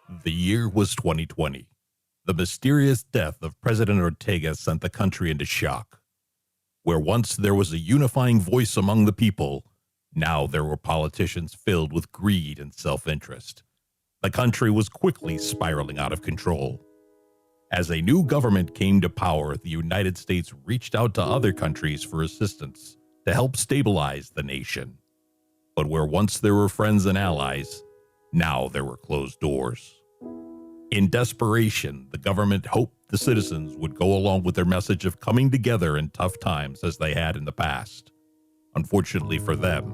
The year was 2020. The mysterious death of President Ortega sent the country into shock. Where once there was a unifying voice among the people, now there were politicians filled with greed and self-interest. The country was quickly spiraling out of control. As a new government came to power, the United States reached out to other countries for assistance to help stabilize the nation. But where once there were friends and allies, now there were closed doors. In desperation, the government hoped the citizens would go along with their message of coming together in tough times as they had in the past. Unfortunately for them,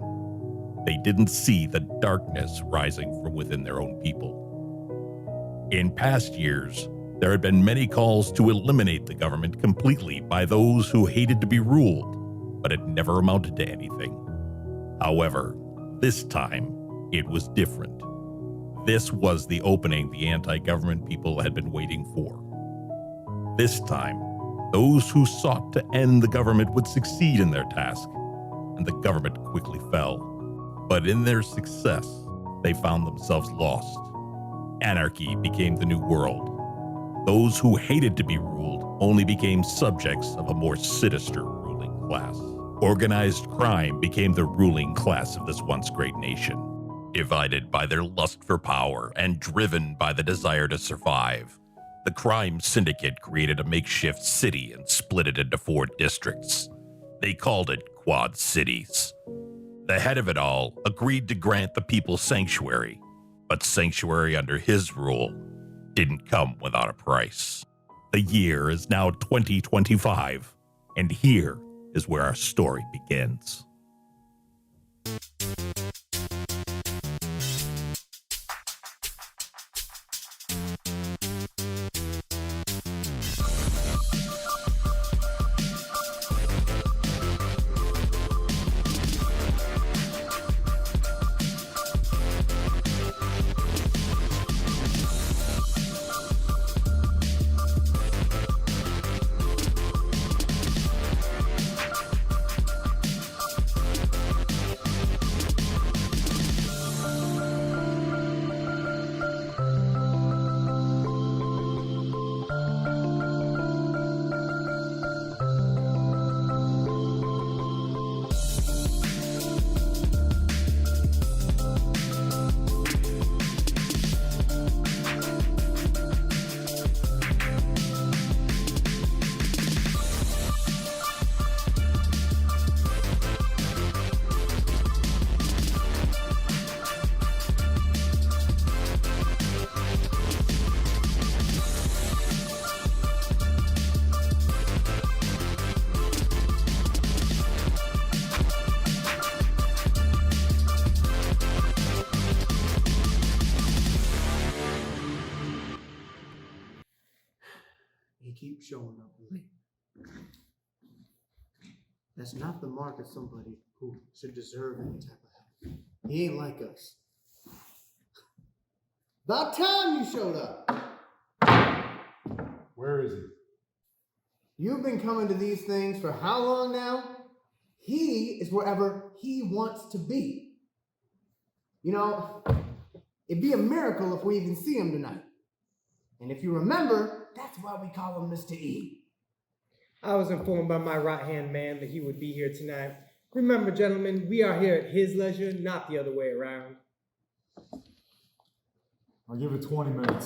they didn't see the darkness rising from within their own people. In past years, there had been many calls to eliminate the government completely by those who hated to be ruled, but it never amounted to anything. However, this time, it was different. This was the opening the anti-government people had been waiting for. This time, those who sought to end the government would succeed in their task, and the government quickly fell. But in their success, they found themselves lost. Anarchy became the new world. Those who hated to be ruled only became subjects of a more sinister ruling class. Organized crime became the ruling class of this once great nation. Divided by their lust for power and driven by the desire to survive, the crime syndicate created a makeshift city and split it into 4 districts. They called it Quad Cities. The head of it all agreed to grant the people sanctuary, but sanctuary under his rule didn't come without a price. The year is now 2025, and here is where our story begins. He keeps showing up late. That's not the mark of somebody who should deserve any type of help. He ain't like us. About time you showed up. Where is he? You've been coming to these things for how long now? He is wherever he wants to be. You know, it'd be a miracle if we even see him tonight. And if you remember, that's why we call him Mr. E. I was informed by my right-hand man that he would be here tonight. Remember, gentlemen, we are here at his leisure, not the other way around. I'll give it 20 minutes,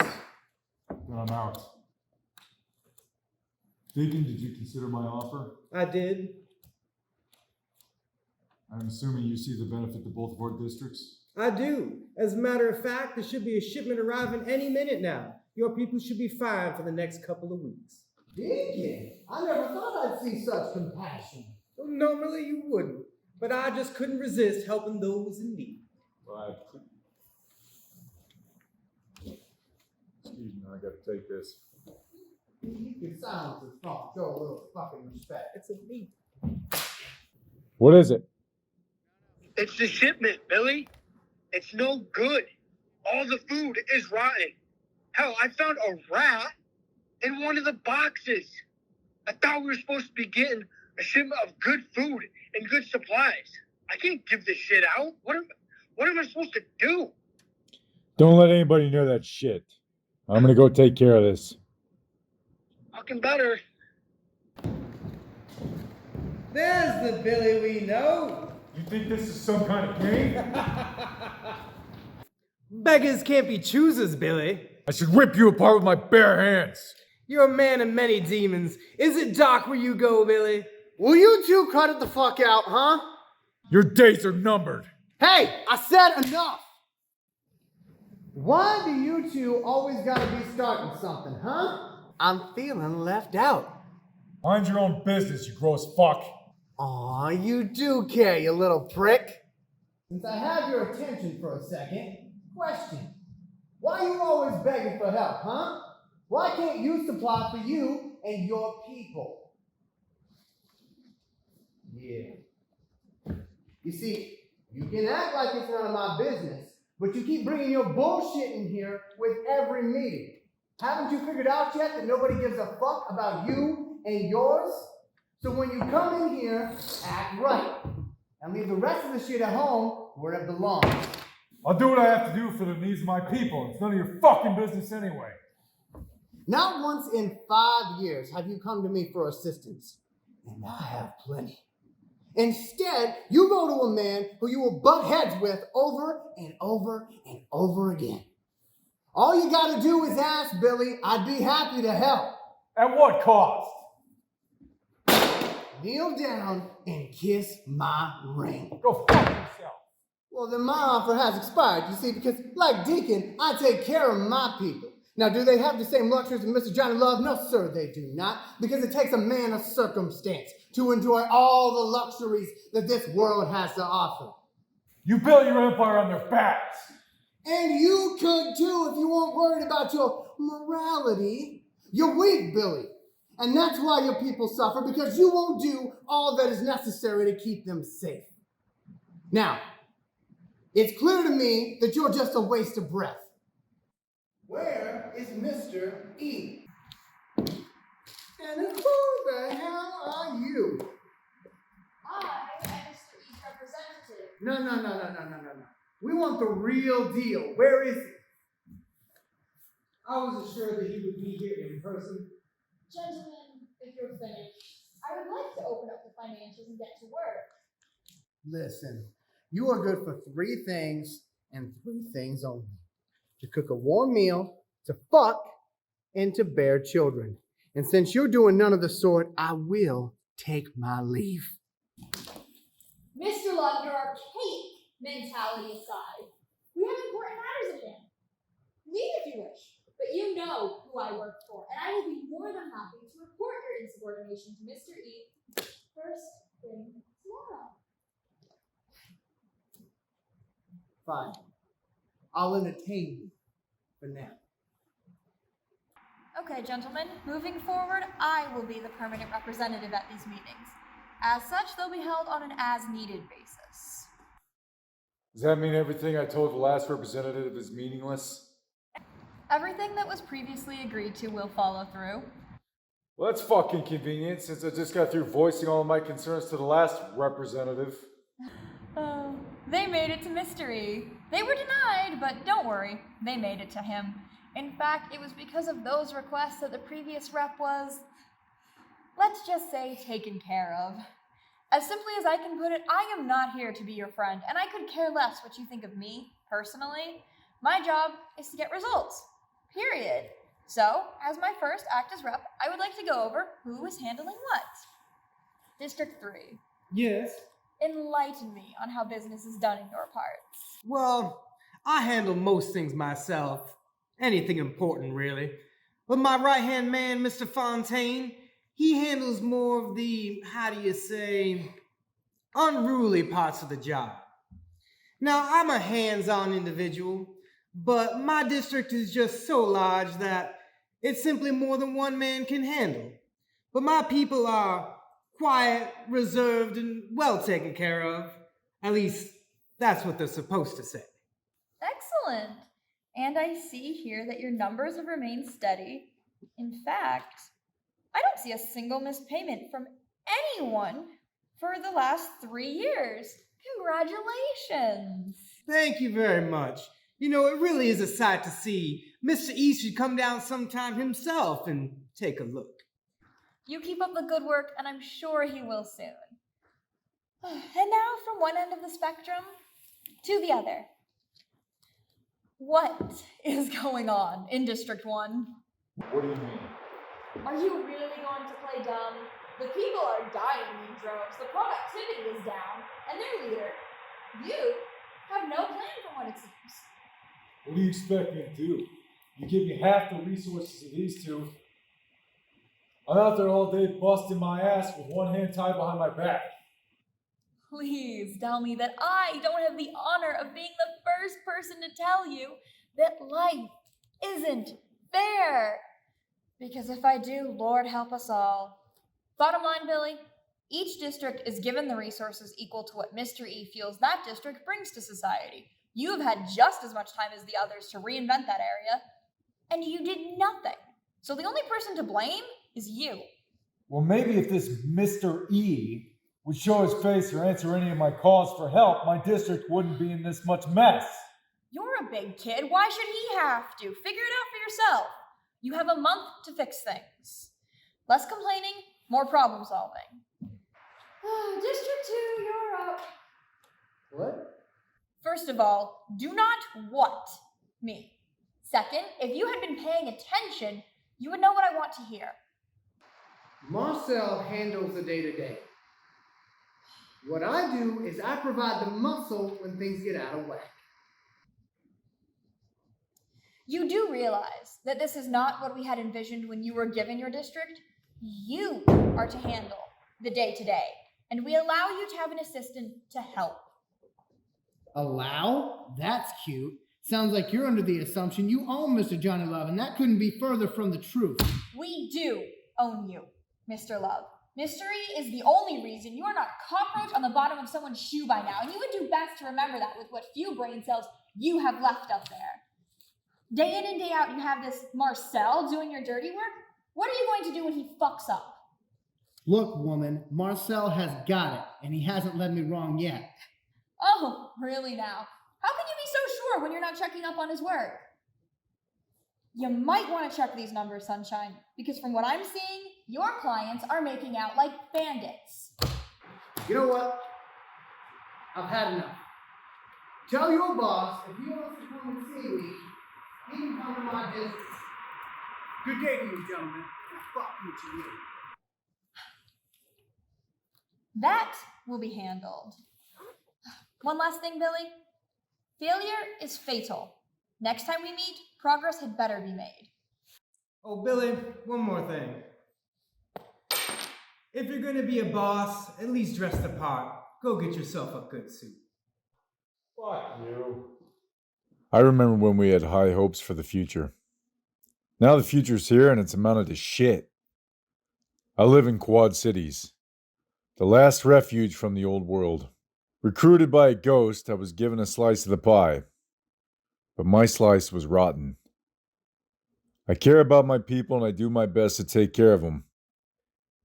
then I'm out. Deacon, did you consider my offer? I did. I'm assuming you see the benefit to both of our districts? I do. As a matter of fact, there should be a shipment arriving any minute now. Your people should be fine for the next couple of weeks. Deacon, I never thought I'd see such compassion. Normally you wouldn't, but I just couldn't resist helping those in need. Right. Excuse me, I gotta take this. You can silence his phone, show a little fucking respect. It's a me. What is it? It's the shipment, Billy. It's no good. All the food is rotten. Hell, I found a rat in one of the boxes. I thought we were supposed to be getting a shipment of good food and good supplies. I can't give this shit out. What am I supposed to do? Don't let anybody know that shit. I'm gonna go take care of this. Fucking better. There's the Billy we know. You think this is some kind of game? Beggars can't be choosers, Billy. I should rip you apart with my bare hands. You're a man of many demons. Is it dark where you go, Billy? Will you two cut it the fuck out, huh? Your days are numbered. Hey, I said enough! Why do you two always gotta be starting something, huh? I'm feeling left out. Mind your own business, you gross fuck. Aw, you do care, you little prick. Since I have your attention for a second, question. Why are you always begging for help, huh? Why can't you supply for you and your people? Yeah. You see, you can act like it's none of my business, but you keep bringing your bullshit in here with every meeting. Haven't you figured out yet that nobody gives a fuck about you and yours? So when you come in here, act right. And leave the rest of the shit at home where it belongs. I'll do what I have to do for the needs of my people. It's none of your fucking business anyway. Not once in 5 years have you come to me for assistance. And I have plenty. Instead, you go to a man who you will butt heads with over and over and over again. All you gotta do is ask, Billy. I'd be happy to help. At what cost? Kneel down and kiss my ring. Go fuck yourself. Well, then my offer has expired, you see, because like Deacon, I take care of my people. Now, do they have the same luxuries as Mr. Johnny Love? No, sir, they do not, because it takes a man of circumstance to enjoy all the luxuries that this world has to offer. You built your empire on their backs. And you could too if you weren't worried about your morality. You're weak, Billy. And that's why your people suffer, because you won't do all that is necessary to keep them safe. Now, it's clear to me that you're just a waste of breath. Where is Mr. E? And who the hell are you? I am Mr. E's representative. No. We want the real deal. Where is he? I wasn't sure that he would be here in person. Gentlemen, if you're finished, I would like to open up the financials and get to work. Listen, you are good for 3 things and 3 things only. To cook a warm meal, to fuck, and to bear children. And since you're doing none of the sort, I will take my leave. Mr. Love, your archaic mentality aside, we have important matters at hand. Leave if you wish, but you know who I work for, and I will be more than happy to report your insubordination to Mr. E first thing tomorrow. Fine. I'll entertain you for now. Okay, gentlemen, moving forward, I will be the permanent representative at these meetings. As such, they'll be held on an as-needed basis. Does that mean everything I told the last representative is meaningless? Everything that was previously agreed to will follow through. Well, that's fucking convenient since I just got through voicing all of my concerns to the last representative. They made it to mystery. They were denied, but don't worry, they made it to him. In fact, it was because of those requests that the previous rep was, let's just say, taken care of. As simply as I can put it, I am not here to be your friend, and I could care less what you think of me, personally. My job is to get results. Period. So, as my first act as rep, I would like to go over who is handling what. District 3. Yes. Enlighten me on how business is done in your parts. Well, I handle most things myself. Anything important, really. But my right-hand man, Mr. Fontaine, he handles more of the, unruly parts of the job. Now, I'm a hands-on individual, but my district is just so large that it's simply more than one man can handle. But my people are quiet, reserved, and well taken care of. At least, that's what they're supposed to say. Excellent. And I see here that your numbers have remained steady. In fact, I don't see a single missed payment from anyone for the last 3 years. Congratulations. Thank you very much. You know, it really is a sight to see. Mr. E should come down sometime himself and take a look. You keep up the good work, and I'm sure he will soon. And now, from one end of the spectrum to the other. What is going on in District 1? What do you mean? Are you really going to play dumb? The people are dying in droves, the productivity is down, and their leader, you, have no plan for what it seems. What do you expect me to do? You give me half the resources of these two. I'm out there all day busting my ass with one hand tied behind my back. Please tell me that I don't have the honor of being the first person to tell you that life isn't fair. Because if I do, Lord help us all. Bottom line, Billy, each district is given the resources equal to what Mr. E feels that district brings to society. You have had just as much time as the others to reinvent that area, and you did nothing. So the only person to blame is you. Well, maybe if this Mr. E would show his face or answer any of my calls for help, my district wouldn't be in this much mess. You're a big kid. Why should he have to? Figure it out for yourself. You have a month to fix things. Less complaining, more problem solving. District 2, you're up. What? First of all, do not what me. Second, if you had been paying attention, you would know what I want to hear. Marcel handles the day-to-day. What I do is I provide the muscle when things get out of whack. You do realize that this is not what we had envisioned when you were given your district? You are to handle the day-to-day, and we allow you to have an assistant to help. Allow? That's cute. Sounds like you're under the assumption you own Mr. Johnny Love, and that couldn't be further from the truth. We do own you, Mr. Love. Mystery is the only reason you are not a cockroach on the bottom of someone's shoe by now, and you would do best to remember that with what few brain cells you have left up there. Day in and day out, you have this Marcel doing your dirty work. What are you going to do when he fucks up? Look, woman, Marcel has got it, and he hasn't led me wrong yet. Oh, really now? How can you be so sure when you're not checking up on his work? You might want to check these numbers, Sunshine, because from what I'm seeing, your clients are making out like bandits. You know what? I've had enough. Tell your boss if he wants to come and see me, he can come to my district. Good day to you, gentlemen. Fuck you to you. That will be handled. One last thing, Billy. Failure is fatal. Next time we meet, progress had better be made. Oh, Billy, one more thing. If you're gonna be a boss, at least dress the part. Go get yourself a good suit. Fuck you. I remember when we had high hopes for the future. Now the future's here and it's amounted to shit. I live in Quad Cities, the last refuge from the old world. Recruited by a ghost, I was given a slice of the pie. But my slice was rotten. I care about my people and I do my best to take care of them.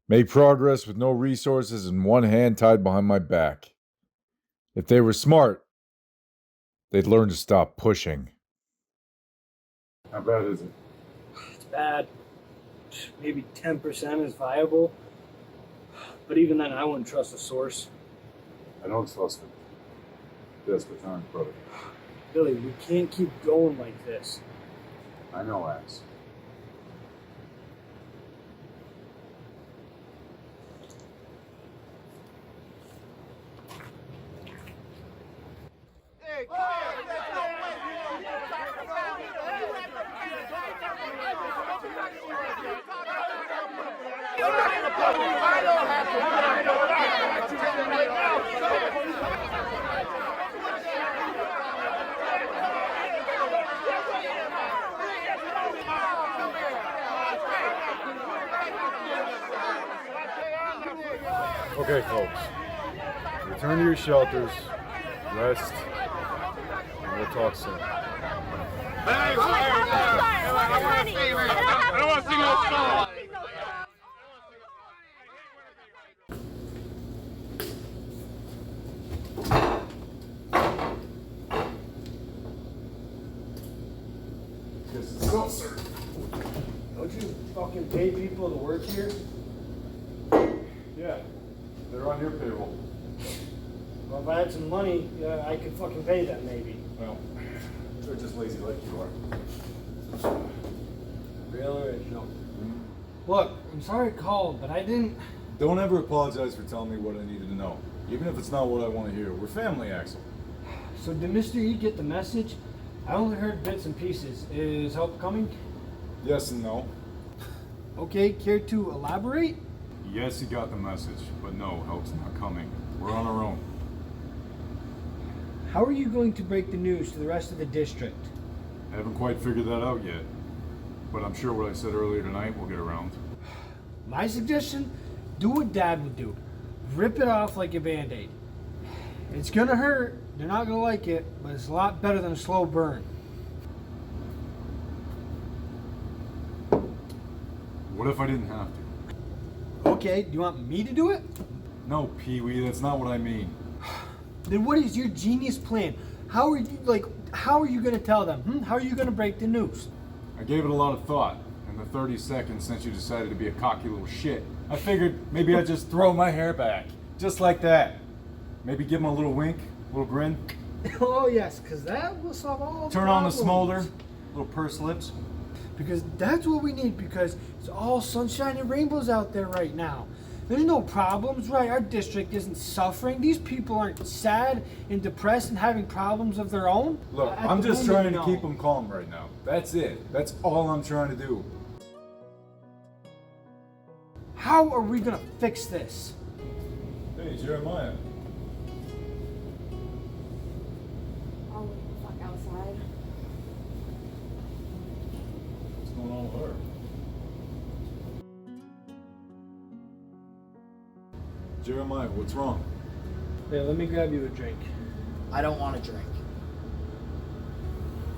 Make progress with no resources and one hand tied behind my back. If they were smart, they'd learn to stop pushing. How bad is it? It's bad. Maybe 10% is viable. But even then, I wouldn't trust the source. I don't trust him. Desperate times, brother. Billy, we can't keep going like this. I know, Axe. Okay, folks. Return to your shelters, rest, and we'll talk soon. I don't want to sing no song. Yes, so, sir. Don't you fucking pay people to work here? Yeah, they're on your payroll. Well, if I had some money, I could fucking pay them maybe. Well, they're just lazy like you are. Real original. Look, I'm sorry I called, but I didn't... Don't ever apologize for telling me what I needed to know, even if it's not what I want to hear. We're family, Axel. So did Mr. E get the message? I only heard bits and pieces. Is help coming? Yes and no. Okay, care to elaborate? Yes, he got the message, but no, help's not coming. We're on our own. How are you going to break the news to the rest of the district? I haven't quite figured that out yet, but I'm sure what I said earlier tonight will get around. My suggestion, do what Dad would do. Rip it off like a Band-Aid. It's gonna hurt, they're not gonna like it, but it's a lot better than a slow burn. What if I didn't have to? Okay, do you want me to do it? No, Pee-wee, that's not what I mean. Then what is your genius plan? How are you gonna tell them? How are you gonna break the news? I gave it a lot of thought. In the 30 seconds since you decided to be a cocky little shit, I figured maybe I'd just throw my hair back. Just like that. Maybe give him a little wink, a little grin. Oh yes, because that will solve all the Turn on the problems. smolder, little pursed lips. Because that's what we need, because it's all sunshine and rainbows out there right now. There's no problems, right? Our district isn't suffering. These people aren't sad and depressed and having problems of their own. Look, At I'm the just moment, trying to no. keep them calm right now. That's it. That's all I'm trying to do. How are we gonna fix this? Hey, Jeremiah. I'll wait the fuck outside. What's going on with her? Jeremiah, what's wrong? Yeah, let me grab you a drink. I don't want to drink.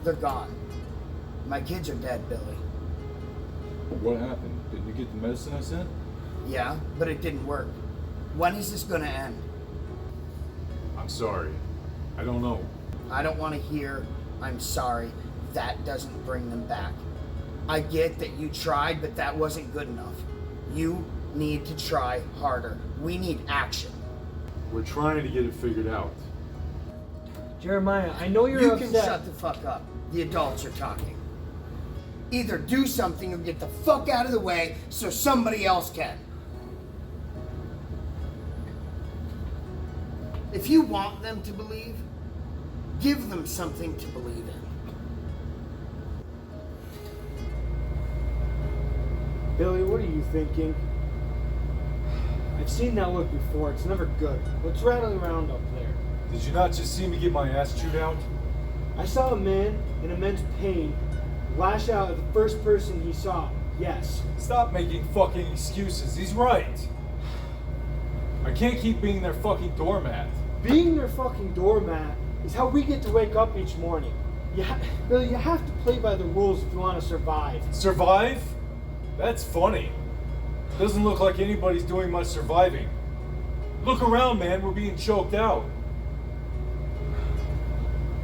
They're gone. My kids are dead, Billy. What happened? Didn't you get the medicine I sent? Yeah, but it didn't work. When is this gonna end? I'm sorry. I don't know. I don't want to hear, I'm sorry. That doesn't bring them back. I get that you tried, but that wasn't good enough. You need to try harder. We need action. We're trying to get it figured out. Jeremiah, I know you're You upset. can shut the fuck up. The adults are talking. Either do something or get the fuck out of the way so somebody else can. If you want them to believe, give them something to believe in. Billy, what are you thinking? I've seen that look before. It's never good. What's rattling around up there? Did you not just see me get my ass chewed out? I saw a man in immense pain lash out at the first person he saw. Yes. Stop making fucking excuses. He's right. I can't keep being their fucking doormat. Being their fucking doormat is how we get to wake up each morning. Billy, you have to play by the rules if you want to survive. Survive? That's funny. Doesn't look like anybody's doing much surviving. Look around, man. We're being choked out.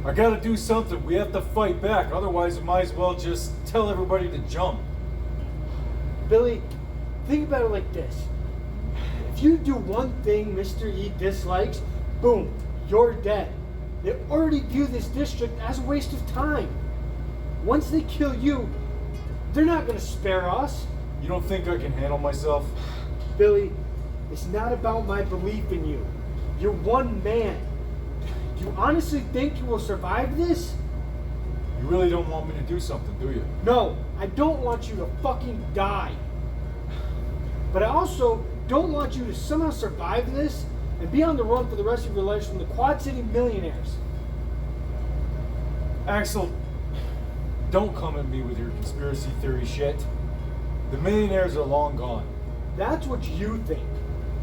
I gotta do something. We have to fight back. Otherwise, we might as well just tell everybody to jump. Billy, think about it like this. If you do one thing Mr. E dislikes, boom, you're dead. They already view this district as a waste of time. Once they kill you, they're not gonna spare us. You don't think I can handle myself? Billy, it's not about my belief in you. You're one man. Do you honestly think you will survive this? You really don't want me to do something, do you? No, I don't want you to fucking die. But I also don't want you to somehow survive this and be on the run for the rest of your life from the Quad City millionaires. Axel, don't come at me with your conspiracy theory shit. The millionaires are long gone. That's what you think.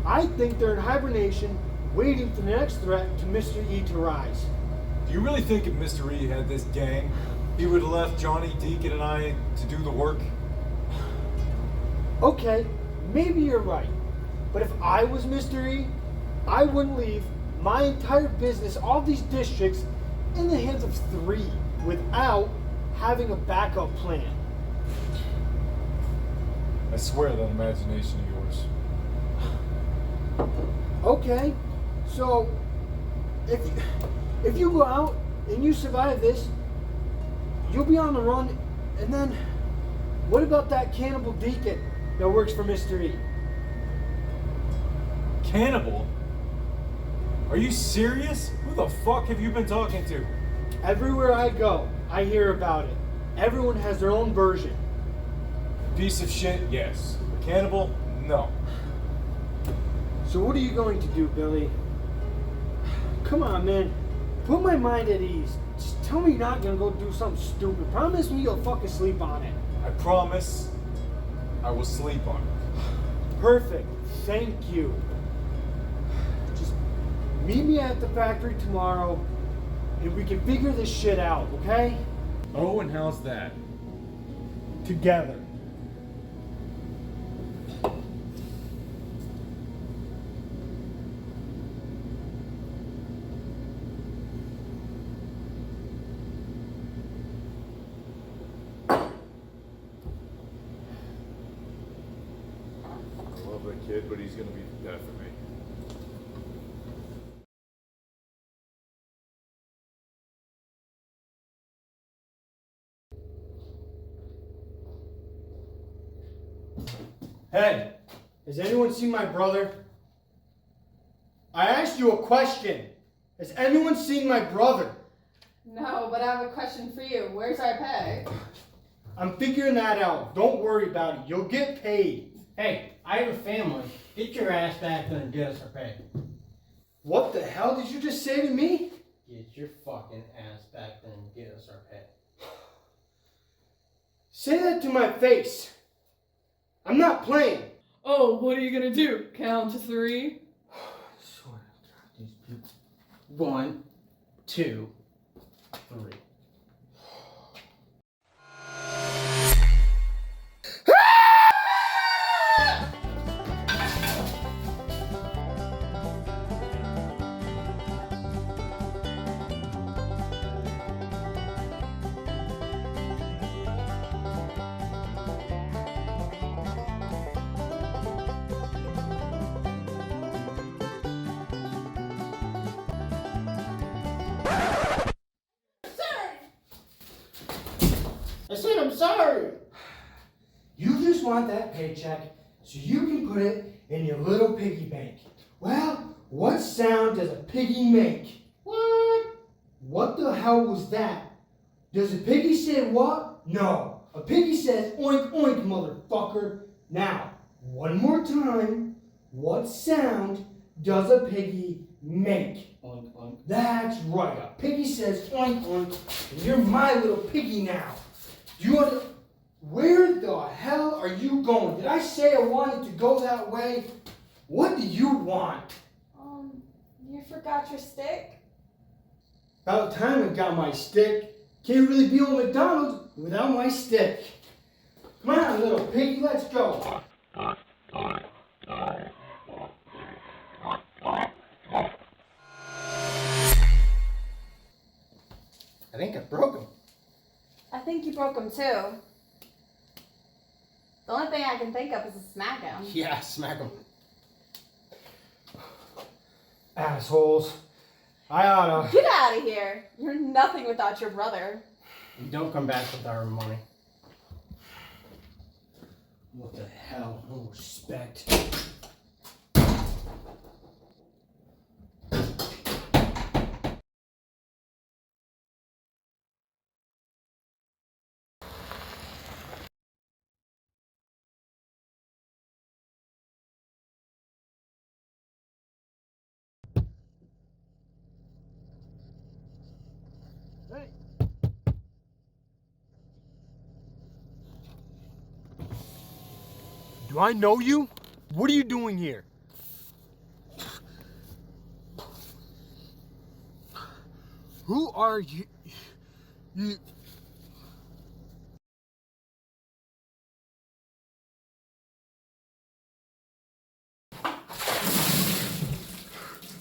I think they're in hibernation, waiting for the next threat to Mr. E to rise. Do you really think if Mr. E had this gang, he would have left Johnny, Deacon, and I to do the work? Okay, maybe you're right. But if I was Mr. E, I wouldn't leave my entire business, all these districts, in the hands of 3 without having a backup plan. I swear that imagination of yours. Okay, so if you go out and you survive this, you'll be on the run, and then what about that cannibal deacon that works for Mr. E? Cannibal? Are you serious? Who the fuck have you been talking to? Everywhere I go, I hear about it. Everyone has their own version. Piece of shit, yes. Cannibal, no. So what are you going to do, Billy? Come on, man. Put my mind at ease. Just tell me you're not gonna go do something stupid. Promise me you'll fucking sleep on it. I promise I will sleep on it. Perfect. Thank you. Just meet me at the factory tomorrow and we can figure this shit out, okay? Oh, and how's that? Together. I love that kid, but he's gonna be the death of me. Hey, has anyone seen my brother? I asked you a question. Has anyone seen my brother? No, but I have a question for you. Where's our pay? I'm figuring that out. Don't worry about it. You'll get paid. Hey, I have a family. Get your ass back there and get us our pay. What the hell did you just say to me? Get your fucking ass back there and get us our pay. Say that to my face. I'm not playing. Oh, what are you gonna do? Count to 3? Swear to God, these people. 1, 2, 3. I said I'm sorry. You just want that paycheck so you can put it in your little piggy bank. Well, what sound does a piggy make? What? What the hell was that? Does a piggy say what? No. A piggy says oink oink, motherfucker. Now, one more time. What sound does a piggy make? Oink, oink. That's right. A piggy says oink oink, and you're my little piggy now. Do you want to... Where the hell are you going? Did I say I wanted to go that way? What do you want? You forgot your stick? About time I got my stick. Can't really be on McDonald's without my stick. Come on, little piggy, let's go. I think I broke him. I think you broke him too. The only thing I can think of is to smack him. Yeah, smack him. Assholes. I oughta... Get out of here. You're nothing without your brother. You don't come back with our money. What the hell? No respect. Hey. Do I know you? What are you doing here? Who are you? You...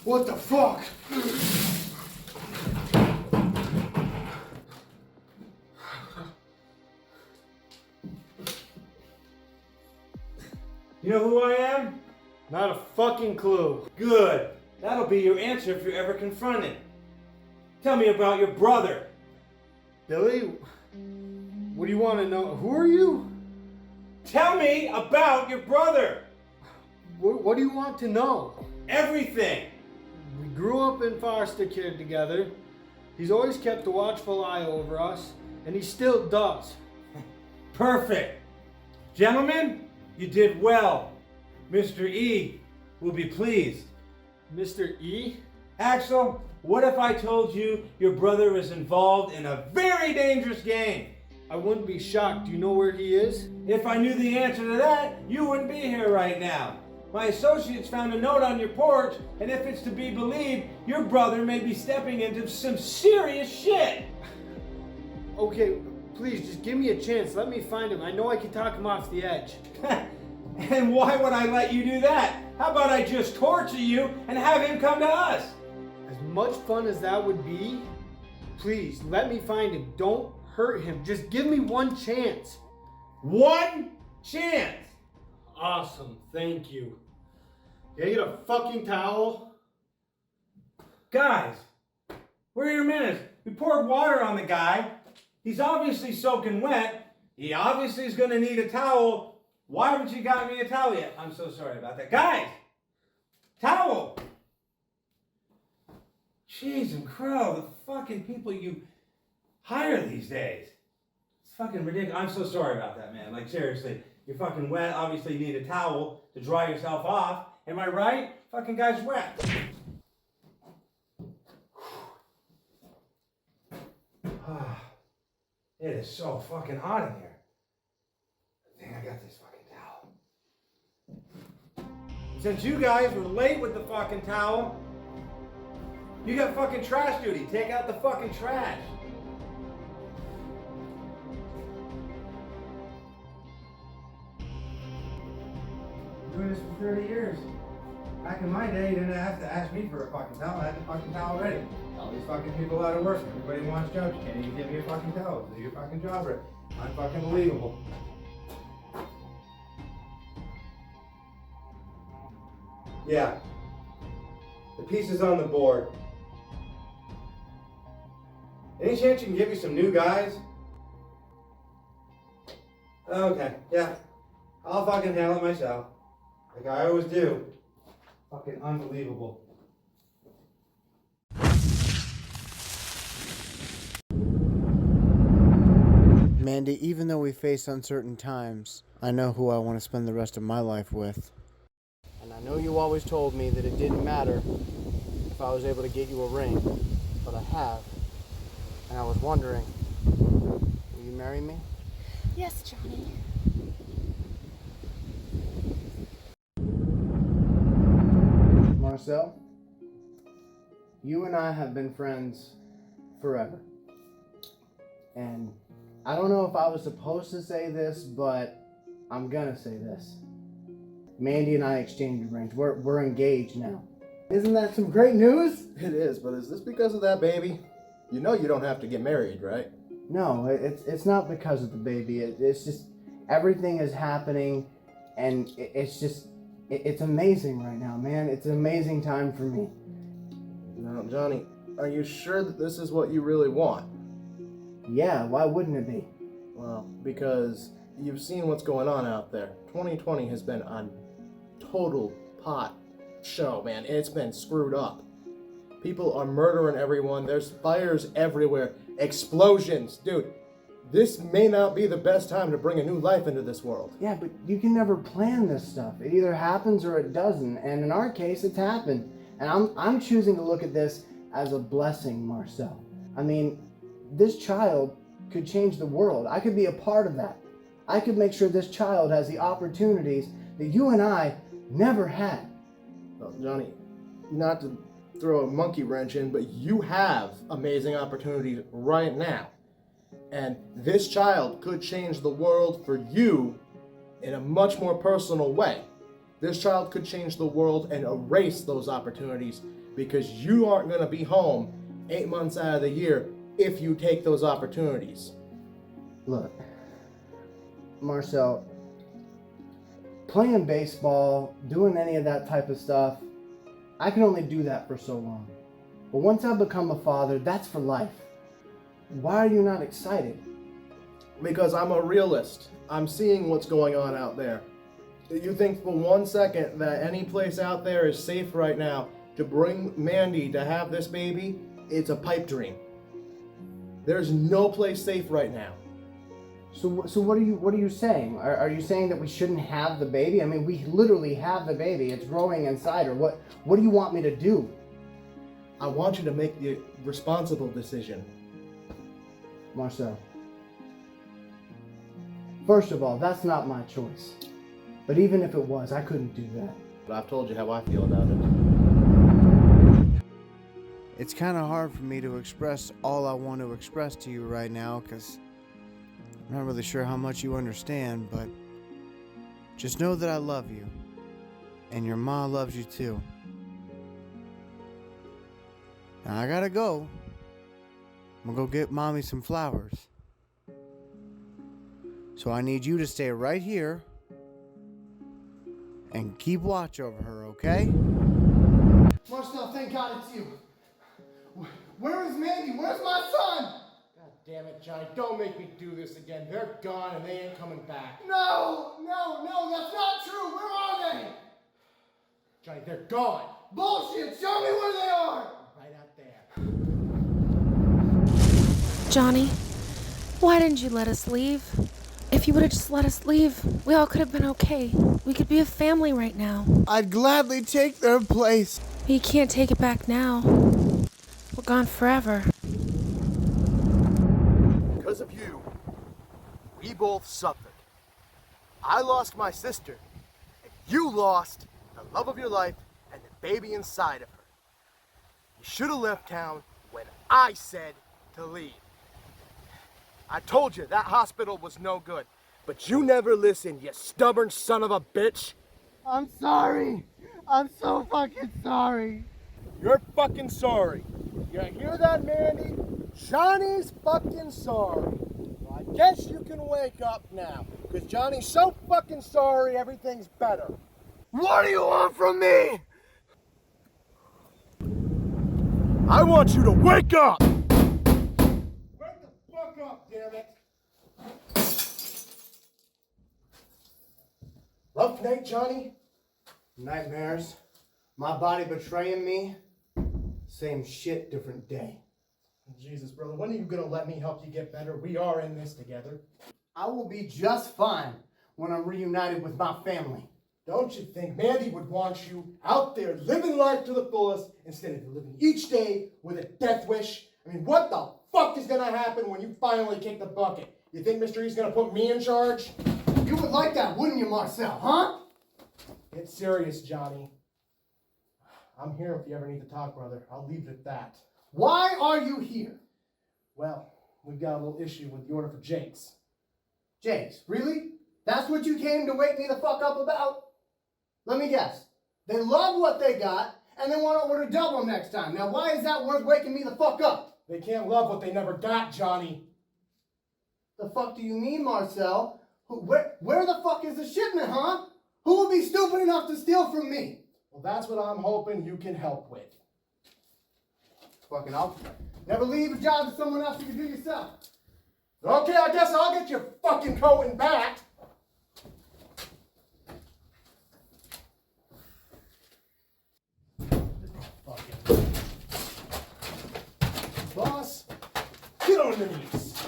What the fuck? You know who I am? Not a fucking clue. Good. That'll be your answer if you're ever confronted. Tell me about your brother. Billy, what do you want to know? Who are you? Tell me about your brother. What do you want to know? Everything. We grew up in foster care together. He's always kept a watchful eye over us, and he still does. Perfect. Gentlemen, you did well. Mr. E will be pleased. Mr. E? Axel, what if I told you your brother is involved in a very dangerous game? I wouldn't be shocked. Do you know where he is? If I knew the answer to that, you wouldn't be here right now. My associates found a note on your porch, and if it's to be believed, your brother may be stepping into some serious shit. Okay, please, just give me a chance. Let me find him. I know I can talk him off the edge. And why would I let you do that? How about I just torture you and have him come to us? As much fun as that would be, please, let me find him. Don't hurt him. Just give me one chance. One chance? Awesome, thank you. Can I get a fucking towel? Guys, where are your manners? We poured water on the guy. He's obviously soaking wet. He obviously is going to need a towel. Why haven't you got me a towel yet? I'm so sorry about that. Guys, towel. Jeez and crow, the fucking people you hire these days. It's fucking ridiculous. I'm so sorry about that, man. Like, seriously. You're fucking wet. Obviously, you need a towel to dry yourself off. Am I right? Fucking guy's wet. It is so fucking hot in here. I think I got this fucking towel. Since you guys were late with the fucking towel, you got fucking trash duty. Take out the fucking trash. Doing this for 30 years. Back in my day, you didn't have to ask me for a fucking towel. I had the fucking towel ready. All these fucking people out of work. Everybody wants jobs. You can't even give me a fucking towel. Do your fucking job right. Unfucking believable. Yeah. The pieces on the board. Any chance you can give me some new guys? Okay, yeah. I'll fucking handle it myself. Like I always do. Fucking unbelievable. Mandy, even though we face uncertain times, I know who I want to spend the rest of my life with. And I know you always told me that it didn't matter if I was able to get you a ring, but I have. And I was wondering, will you marry me? Yes, Johnny. Marcel, you and I have been friends forever. And I don't know if I was supposed to say this, but I'm gonna say this. Mandy and I exchanged rings. We're engaged now. Isn't that some great news? It is, but is this because of that baby? You know you don't have to get married, right? No, it's not because of the baby. It's just everything is happening, and it's amazing right now, man. It's an amazing time for me. Now, Johnny, are you sure that this is what you really want? Yeah, why wouldn't it be? Well, because you've seen what's going on out there. 2020 has been a total pot show, man. It's been screwed up. People are murdering everyone. There's fires everywhere. Explosions. Dude, this may not be the best time to bring a new life into this world. Yeah, but you can never plan this stuff. It either happens or it doesn't. And in our case, it's happened. And I'm choosing to look at this as a blessing, Marcel. I mean, this child could change the world. I could be a part of that. I could make sure this child has the opportunities that you and I never had. Well, Johnny, not to throw a monkey wrench in, but you have amazing opportunities right now. And this child could change the world for you in a much more personal way. This child could change the world and erase those opportunities because you aren't going to be home 8 months out of the year if you take those opportunities. Look, Marcel, playing baseball, doing any of that type of stuff, I can only do that for so long. But once I become a father, that's for life. Why are you not excited? Because I'm a realist. I'm seeing what's going on out there. You think for 1 second that any place out there is safe right now to bring Mandy to have this baby? It's a pipe dream. There's no place safe right now. So what are you saying? Are you saying that we shouldn't have the baby? I mean, we literally have the baby. It's growing inside her. What do you want me to do? I want you to make the responsible decision. Marcel. First of all, that's not my choice. But even if it was, I couldn't do that. But I've told you how I feel about it. It's kind of hard for me to express all I want to express to you right now, because I'm not really sure how much you understand, but just know that I love you, and your ma loves you too. Now I gotta go. I'm gonna go get mommy some flowers. So I need you to stay right here and keep watch over her, okay? Marcel, thank God it's you. Where is Mandy? Where's my son? God damn it, Johnny. Don't make me do this again. They're gone and they ain't coming back. No, that's not true. Where are they? Johnny, they're gone. Bullshit. Show me where they are. Right out there. Johnny, why didn't you let us leave? If you would have just let us leave, we all could have been okay. We could be a family right now. I'd gladly take their place. But you can't take it back now. We're gone forever. Because of you, we both suffered. I lost my sister, and you lost the love of your life and the baby inside of her. You should have left town when I said to leave. I told you that hospital was no good, but you never listened, you stubborn son of a bitch. I'm sorry. I'm so fucking sorry. You're fucking sorry. You hear that, Mandy? Johnny's fucking sorry. Well, I guess you can wake up now, because Johnny's so fucking sorry everything's better. What do you want from me? I want you to wake up! Wake the fuck up, damn it! Rough night, Johnny? Nightmares. My body betraying me. Same shit, different day. Jesus, brother, when are you gonna let me help you get better? We are in this together. I will be just fine when I'm reunited with my family. Don't you think Mandy would want you out there living life to the fullest instead of living each day with a death wish? I mean, what the fuck is gonna happen when you finally kick the bucket? You think Mr. E's gonna put me in charge? You would like that, wouldn't you, Marcel, huh? Get serious, Johnny. I'm here if you ever need to talk, brother. I'll leave it at that. Why are you here? Well, we've got a little issue with the order for Jake's. Jake's, really? That's what you came to wake me the fuck up about? Let me guess. They love what they got, and they want to order double next time. Now, why is that worth waking me the fuck up? They can't love what they never got, Johnny. The fuck do you mean, Marcel? Where the fuck is the shipment, huh? Who would be stupid enough to steal from me? Well, that's what I'm hoping you can help with. Fucking I'll never leave a job to someone else you can do yourself. Okay, I guess I'll get your fucking coat and bat. Boss, get on your knees.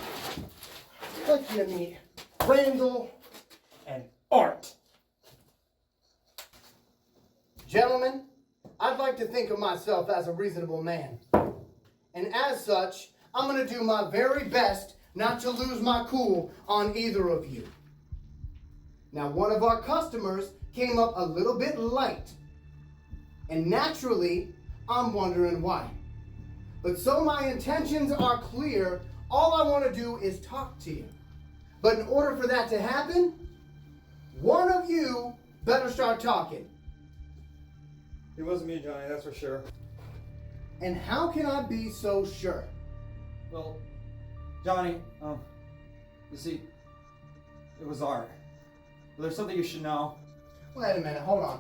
Let you meet Randall and Art. Gentlemen, I'd like to think of myself as a reasonable man. And as such, I'm going to do my very best not to lose my cool on either of you. Now, one of our customers came up a little bit light. And naturally, I'm wondering why. But so my intentions are clear, all I want to do is talk to you. But in order for that to happen, one of you better start talking. It wasn't me, Johnny, that's for sure. And how can I be so sure? Well, Johnny, you see, it was Art. But there's something you should know. Wait a minute, hold on.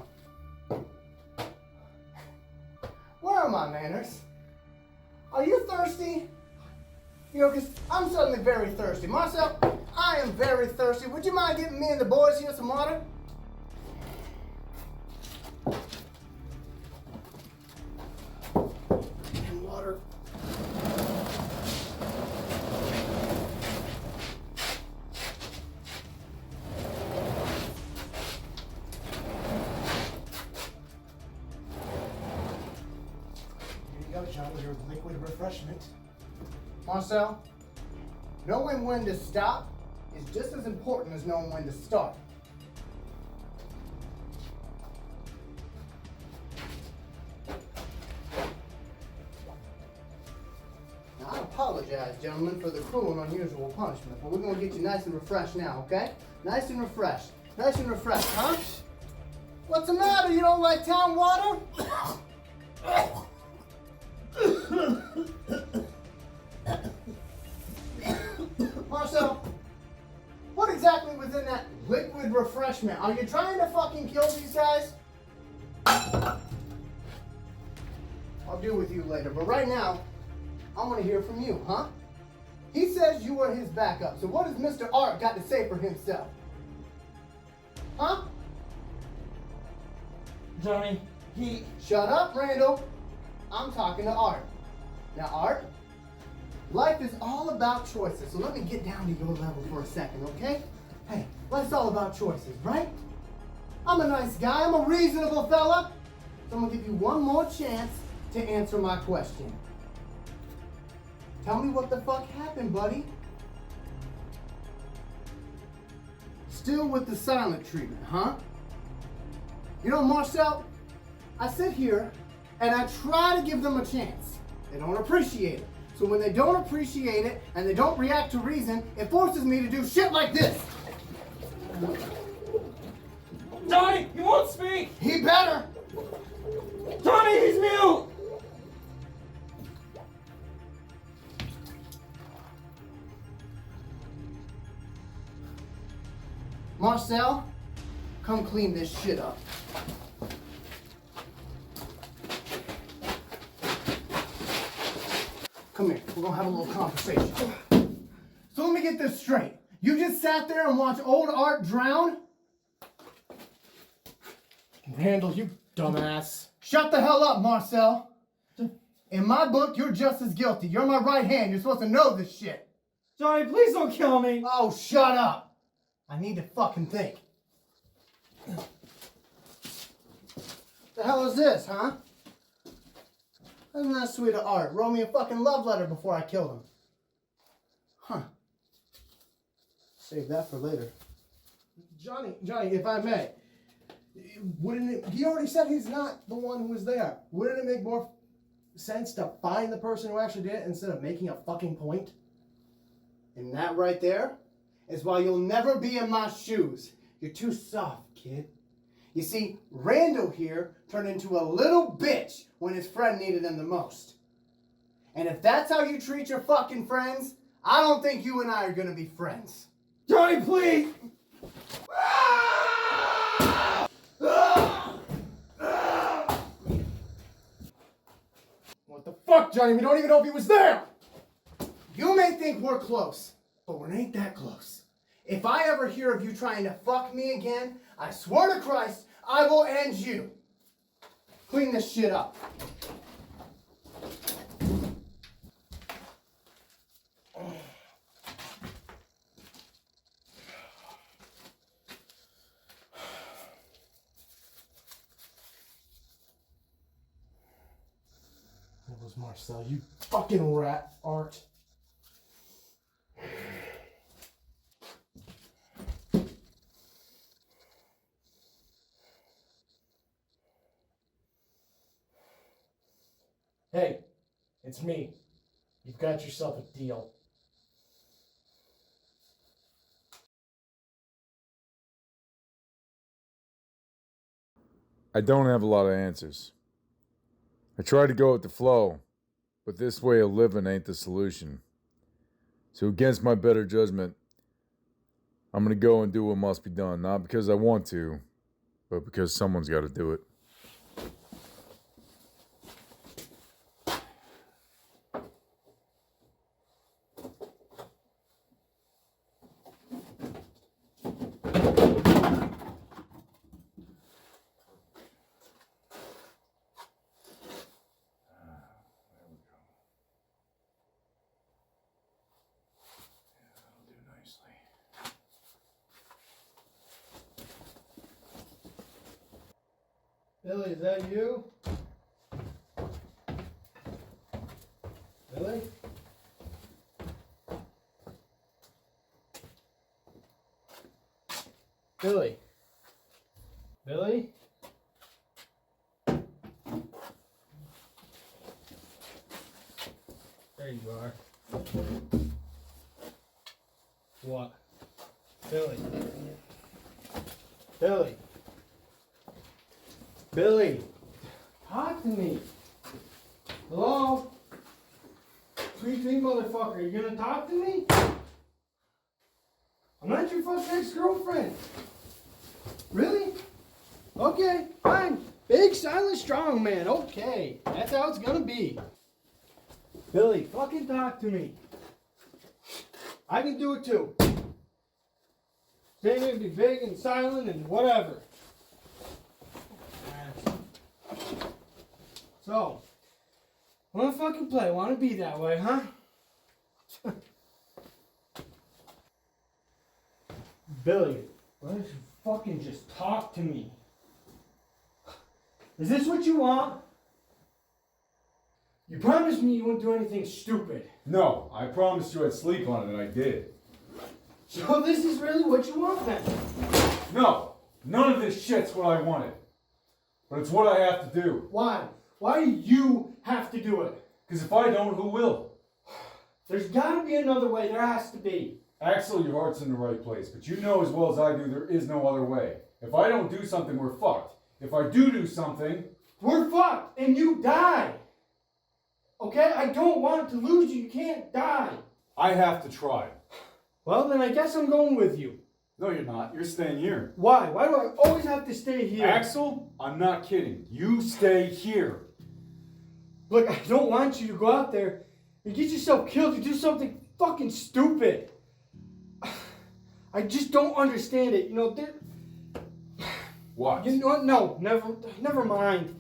Where are my manners? Are you thirsty? You know, because I'm suddenly very thirsty. Marcel, I am very thirsty. Would you mind giving me and the boys here some water? And water. Here you go, John, with your liquid refreshment. Marcel, knowing when to stop is just as important as knowing when to start. Now, I apologize, gentlemen, for the cruel and unusual punishment, but we're going to get you nice and refreshed now, okay? Nice and refreshed. Nice and refreshed, huh? What's the matter? You don't like town water? Marcel, what exactly was in that liquid refreshment? Are you trying to fucking kill these guys? I'll deal with you later, but right now, I want to hear from you, huh? He says you were his backup, so what has Mr. Art got to say for himself? Huh? Johnny, he... Shut up, Randall. I'm talking to Art. Now, Art, life is all about choices, so let me get down to your level for a second, okay? Hey, life's all about choices, right? I'm a nice guy, I'm a reasonable fella, so I'm gonna give you one more chance to answer my question. Tell me what the fuck happened, buddy? Still with the silent treatment, huh? You know, Marcel, I sit here and I try to give them a chance. They don't appreciate it. So when they don't appreciate it and they don't react to reason, it forces me to do shit like this. Johnny, he won't speak! He better! Johnny, he's mute! Marcel, come clean this shit up. Come here, we're gonna have a little conversation. So let me get this straight. You just sat there and watched old Art drown? Randall, you dumbass. Shut the hell up, Marcel. In my book, you're just as guilty. You're my right hand. You're supposed to know this shit. Johnny, please don't kill me! Oh, shut up. I need to fucking think. The hell is this, huh? Isn't that sweet of Art? Wrote me a fucking love letter before I killed him. Huh. Save that for later. Johnny, if I may, wouldn't it, he already said he's not the one who was there. Wouldn't it make more sense to find the person who actually did it instead of making a fucking point? And that right there is why you'll never be in my shoes. You're too soft, kid. You see, Randall here turned into a little bitch when his friend needed him the most. And if that's how you treat your fucking friends, I don't think you and I are gonna be friends. Johnny, please! What the fuck, Johnny? We don't even know if he was there! You may think we're close, but we ain't that close. If I ever hear of you trying to fuck me again, I swear to Christ, I will end you. Clean this shit up. It was Marcel, you fucking rat, Art. Hey, it's me. You've got yourself a deal. I don't have a lot of answers. I try to go with the flow, but this way of living ain't the solution. So against my better judgment, I'm gonna go and do what must be done, not because I want to, but because someone's got to do it. Billy, is that you? Billy? Billy? Billy? There you are. What? Billy? Billy? Billy? Talk to me. Hello? Sweet dream motherfucker, are you gonna talk to me? I'm not your fucking ex-girlfriend. Really? Okay, fine. Big, silent, strong man. Okay, that's how it's gonna be. Billy, fucking talk to me. I can do it too. Stay here and be big and silent and whatever. So, wanna fucking play? Wanna be that way, huh? Billy, why don't you fucking just talk to me? Is this what you want? You promised me you wouldn't do anything stupid. No, I promised you I'd sleep on it, and I did. So this is really what you want then? No, none of this shit's what I wanted. But it's what I have to do. Why? Why do you have to do it? Because if I don't, who will? There's gotta be another way. There has to be. Axel, your heart's in the right place, but you know as well as I do there is no other way. If I don't do something, we're fucked. If I do something, we're fucked and you die. Okay? I don't want to lose you. You can't die. I have to try. Well, then I guess I'm going with you. No, you're not. You're staying here. Why? Why do I always have to stay here? Axel, I'm not kidding. You stay here. Look, I don't want you to go out there and get yourself killed. You do something fucking stupid. I just don't understand it. You know, What? You know what? No, never mind.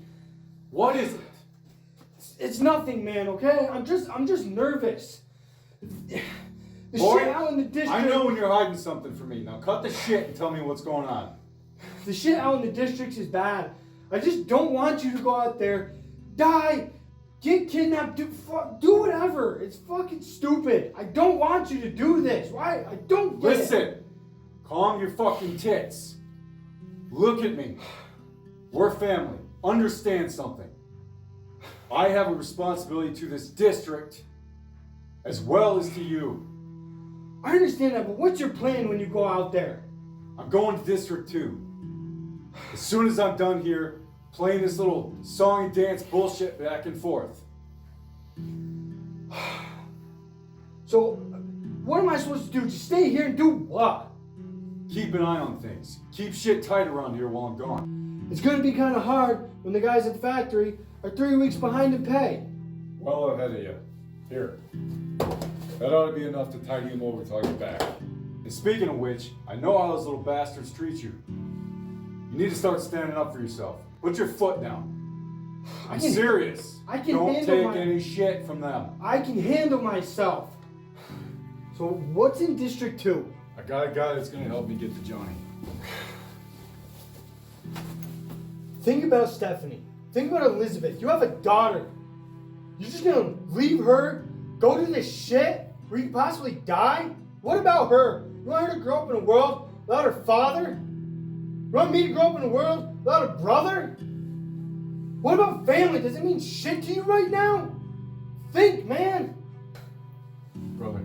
What is it? It's nothing, man, okay? I'm just nervous. The Boy, shit out in the district. I know when you're hiding something from me. Now cut the shit and tell me what's going on. The shit out in the districts is bad. I just don't want you to go out there, die, get kidnapped, do whatever. It's fucking stupid. I don't want you to do this. Why? I don't get it. Listen, calm your fucking tits. Look at me. We're family. Understand something. I have a responsibility to this district as well as to you. I understand that, but what's your plan when you go out there? I'm going to District 2. As soon as I'm done here, playing this little song and dance bullshit back and forth. So, what am I supposed to do? Just stay here and do what? Keep an eye on things. Keep shit tight around here while I'm gone. It's gonna be kind of hard when the guys at the factory are 3 weeks behind in pay. Well ahead of you. Here. That ought to be enough to tide him over till I get back. And speaking of which, I know how those little bastards treat you. You need to start standing up for yourself. Put your foot down. I'm serious. I can Don't handle take any shit from them. I can handle myself. So what's in District 2? I got a guy that's gonna help me get to Johnny. Think about Stephanie. Think about Elizabeth. You have a daughter. You're just gonna leave her, go do this shit where you could possibly die? What about her? You want her to grow up in a world without her father? You want me to grow up in a world without a brother? What about family? Does it mean shit to you right now? Think, man. Brother,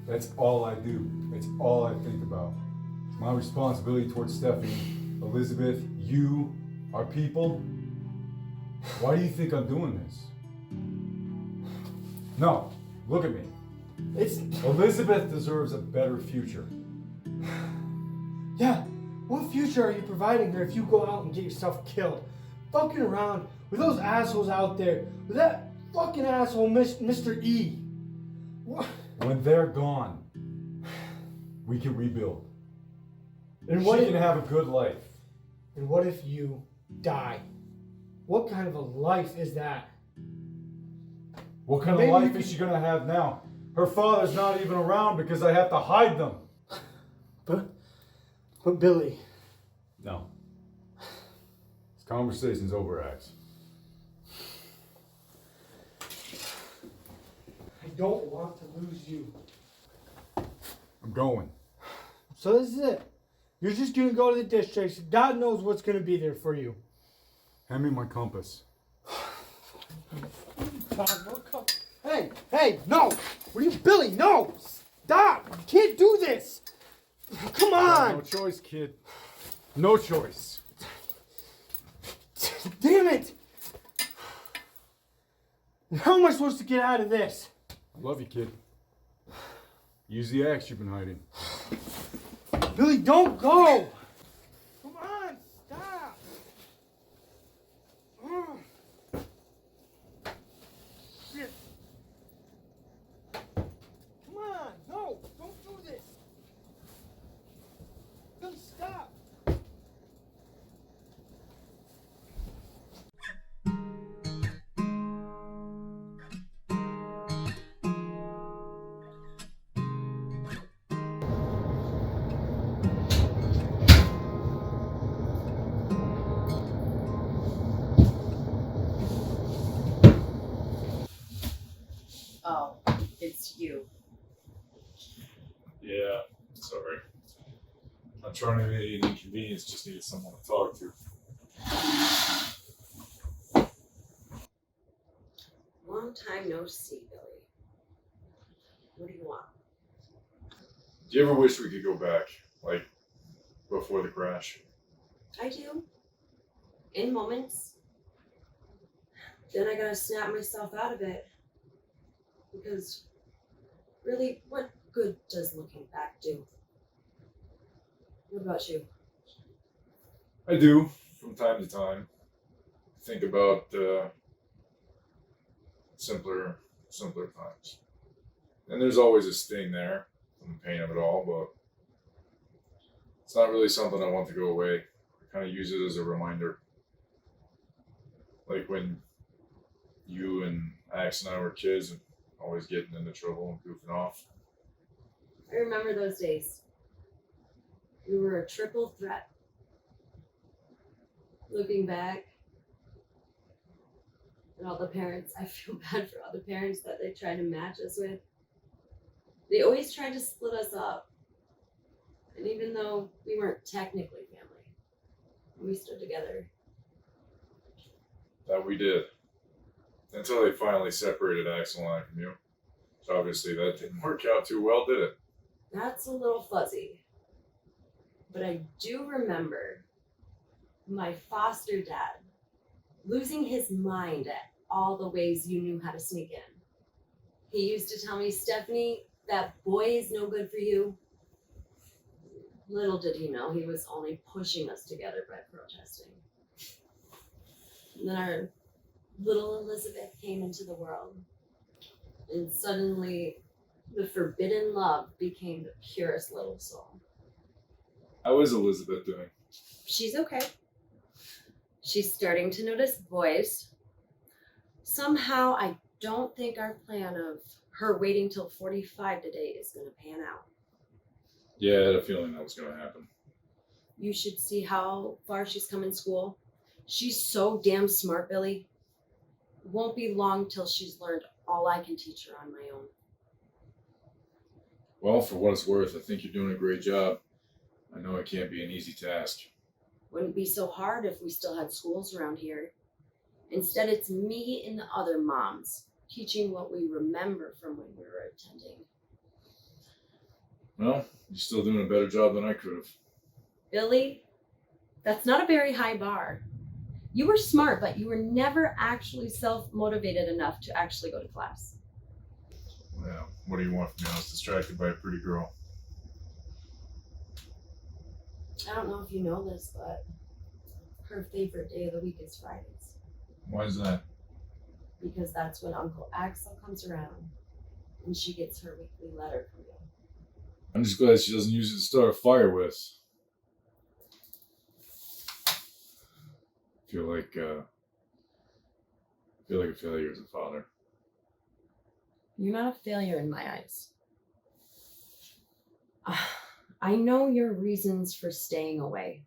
that's all I do. That's all I think about. It's my responsibility towards Stephanie, Elizabeth, you, our people. Why do you think I'm doing this? No, look at me. It's Elizabeth deserves a better future. Yeah, What future are you providing her if you go out and get yourself killed? Fucking around with those assholes out there. With that fucking asshole, Mr. E. What? When they're gone, we can rebuild. And She what can have a good life. And what if you die? What kind of a life is that? What kind Maybe of life you is she gonna have now? Her father's not even around because I have to hide them. But Billy. No. This conversation's over, Axe. I don't want to lose you. I'm going. So this is it. You're just gonna go to the district. God knows what's gonna be there for you. Hand me my compass. Hey, no! What are you, Billy? No! Stop! You can't do this! Come on! No choice, kid. No choice. Damn it! How am I supposed to get out of this? I love you, kid. Use the axe you've been hiding. Billy, don't go! Come on, stop! Shit. Come on, no, don't do this! Billy, stop! Oh, it's you. Yeah, sorry. Not trying to make an inconvenience, just needed someone to talk to. Long time no see, Billy. What do you want? Do you ever wish we could go back, like before the crash? I do. In moments. Then I gotta snap myself out of it. Because, really, what good does looking back do? What about you? I do, from time to time. Think about simpler times. And there's always a sting there from the pain of it all, but it's not really something I want to go away. I kind of use it as a reminder. Like when you and Axe and I were kids and always getting into trouble and goofing off. I remember those days. We were a triple threat. Looking back at all the parents, I feel bad for all the parents that they tried to match us with. They always tried to split us up. And even though we weren't technically family, we stood together. That we did. Until they finally separated Axel and I from you. So obviously that didn't work out too well, did it? That's a little fuzzy. But I do remember my foster dad losing his mind at all the ways you knew how to sneak in. He used to tell me, Stephanie, that boy is no good for you. Little did he know he was only pushing us together by protesting. And then our little Elizabeth came into the world. And suddenly, the forbidden love became the purest little soul. How is Elizabeth doing? She's okay. She's starting to notice boys. Somehow, I don't think our plan of her waiting till 45 today is going to pan out. Yeah, I had a feeling that was going to happen. You should see how far she's come in school. She's so damn smart, Billy. It won't be long till she's learned all I can teach her on my own. Well, for what it's worth, I think you're doing a great job. I know it can't be an easy task. Wouldn't be so hard if we still had schools around here. Instead, it's me and the other moms teaching what we remember from when we were attending. Well, you're still doing a better job than I could have. Billy, that's not a very high bar. You were smart, but you were never actually self-motivated enough to actually go to class. Well, what do you want from me? I was distracted by a pretty girl. I don't know if you know this, but her favorite day of the week is Fridays. Why is that? Because that's when Uncle Axel comes around and she gets her weekly letter from you. I'm just glad she doesn't use it to start a fire with. I feel like a failure as a father. You're not a failure in my eyes. I know your reasons for staying away.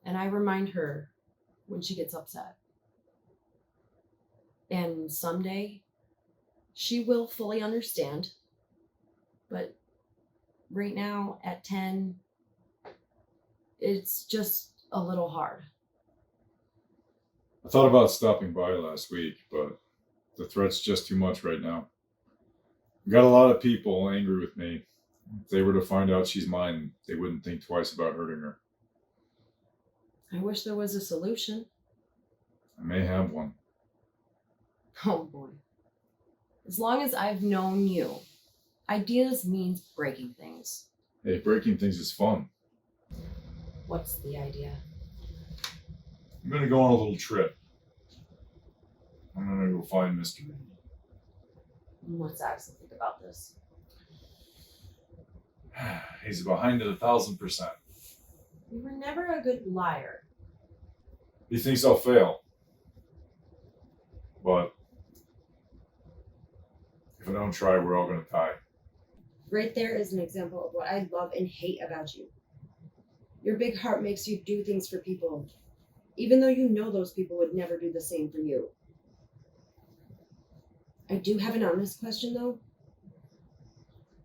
And I remind her when she gets upset. And someday she will fully understand. But right now at 10, it's just a little hard. I thought about stopping by last week, but the threat's just too much right now. I've got a lot of people angry with me. If they were to find out she's mine, they wouldn't think twice about hurting her. I wish there was a solution. I may have one. Oh boy. As long as I've known you, ideas means breaking things. Hey, breaking things is fun. What's the idea? I'm gonna go on a little trip. I'm gonna go find Mr. E. What's Axel think about this? He's behind it 1,000%. You were never a good liar. He thinks I'll fail. But if I don't try, we're all gonna die. Right there is an example of what I love and hate about you. Your big heart makes you do things for people, even though you know those people would never do the same for you. I do have an honest question though.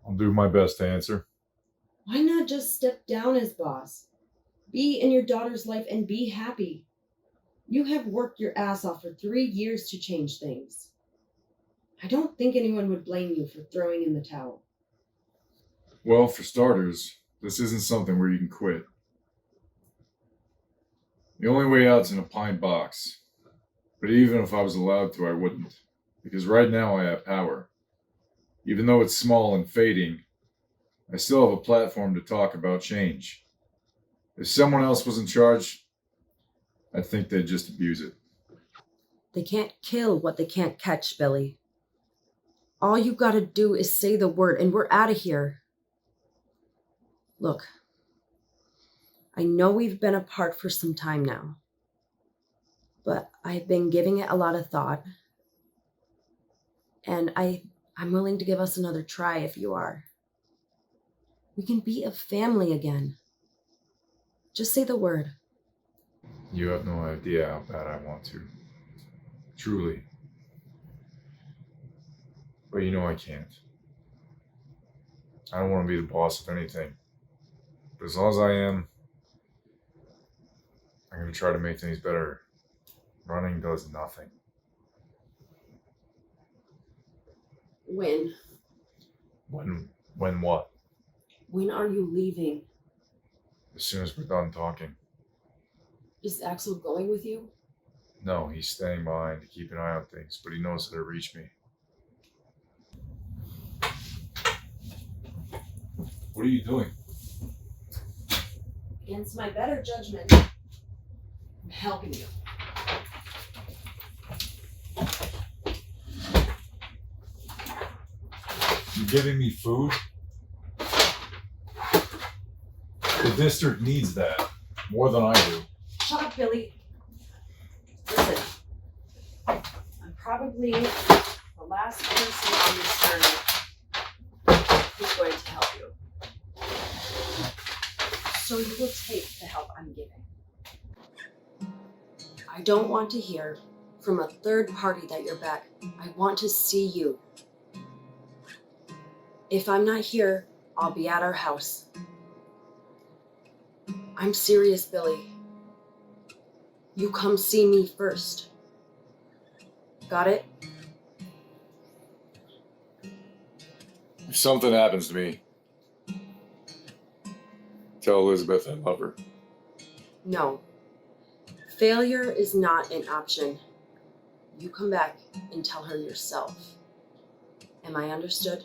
I'll do my best to answer. Why not just step down as boss? Be in your daughter's life and be happy. You have worked your ass off for 3 years to change things. I don't think anyone would blame you for throwing in the towel. Well, for starters, this isn't something where you can quit. The only way out's in a pine box. But even if I was allowed to, I wouldn't. Because right now I have power. Even though it's small and fading, I still have a platform to talk about change. If someone else was in charge, I think they'd just abuse it. They can't kill what they can't catch, Billy. All you gotta do is say the word and we're out of here. Look, I know we've been apart for some time now, but I've been giving it a lot of thought, and I'm willing to give us another try if you are. We can be a family again. Just say the word. You have no idea how bad I want to. Truly. But you know I can't. I don't want to be the boss of anything. But as long as I am, I'm going to try to make things better. Running does nothing. When? When what? When are you leaving? As soon as we're done talking. Is Axel going with you? No, he's staying behind to keep an eye on things, but he knows how to reach me. What are you doing? Against my better judgment, I'm helping you. You giving me food? The district needs that more than I do. Shut up, Billy. Listen, I'm probably the last person on this journey who's going to help you. So you will take the help I'm giving. I don't want to hear from a third party that you're back. I want to see you. If I'm not here, I'll be at our house. I'm serious, Billy. You come see me first. Got it? If something happens to me, tell Elizabeth I love her. No. Failure is not an option. You come back and tell her yourself. Am I understood?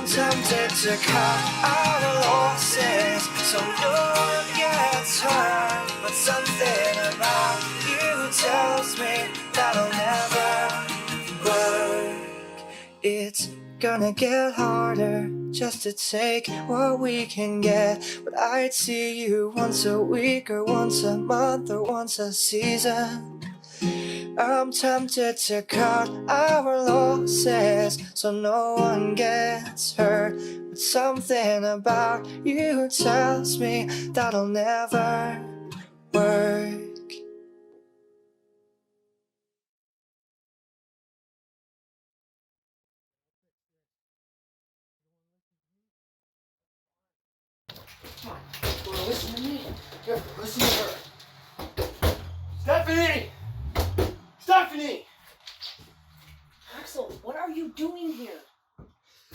I'm tempted to cut our losses so no one gets hurt. But something about you tells me that'll never work. It's gonna get harder just to take what we can get. But I'd see you once a week or once a month or once a season. I'm tempted to cut our losses so no one gets hurt. But something about you tells me that'll never work. Listen to me. Here, listen to her. Stephanie! Stephanie! Axel, what are you doing here?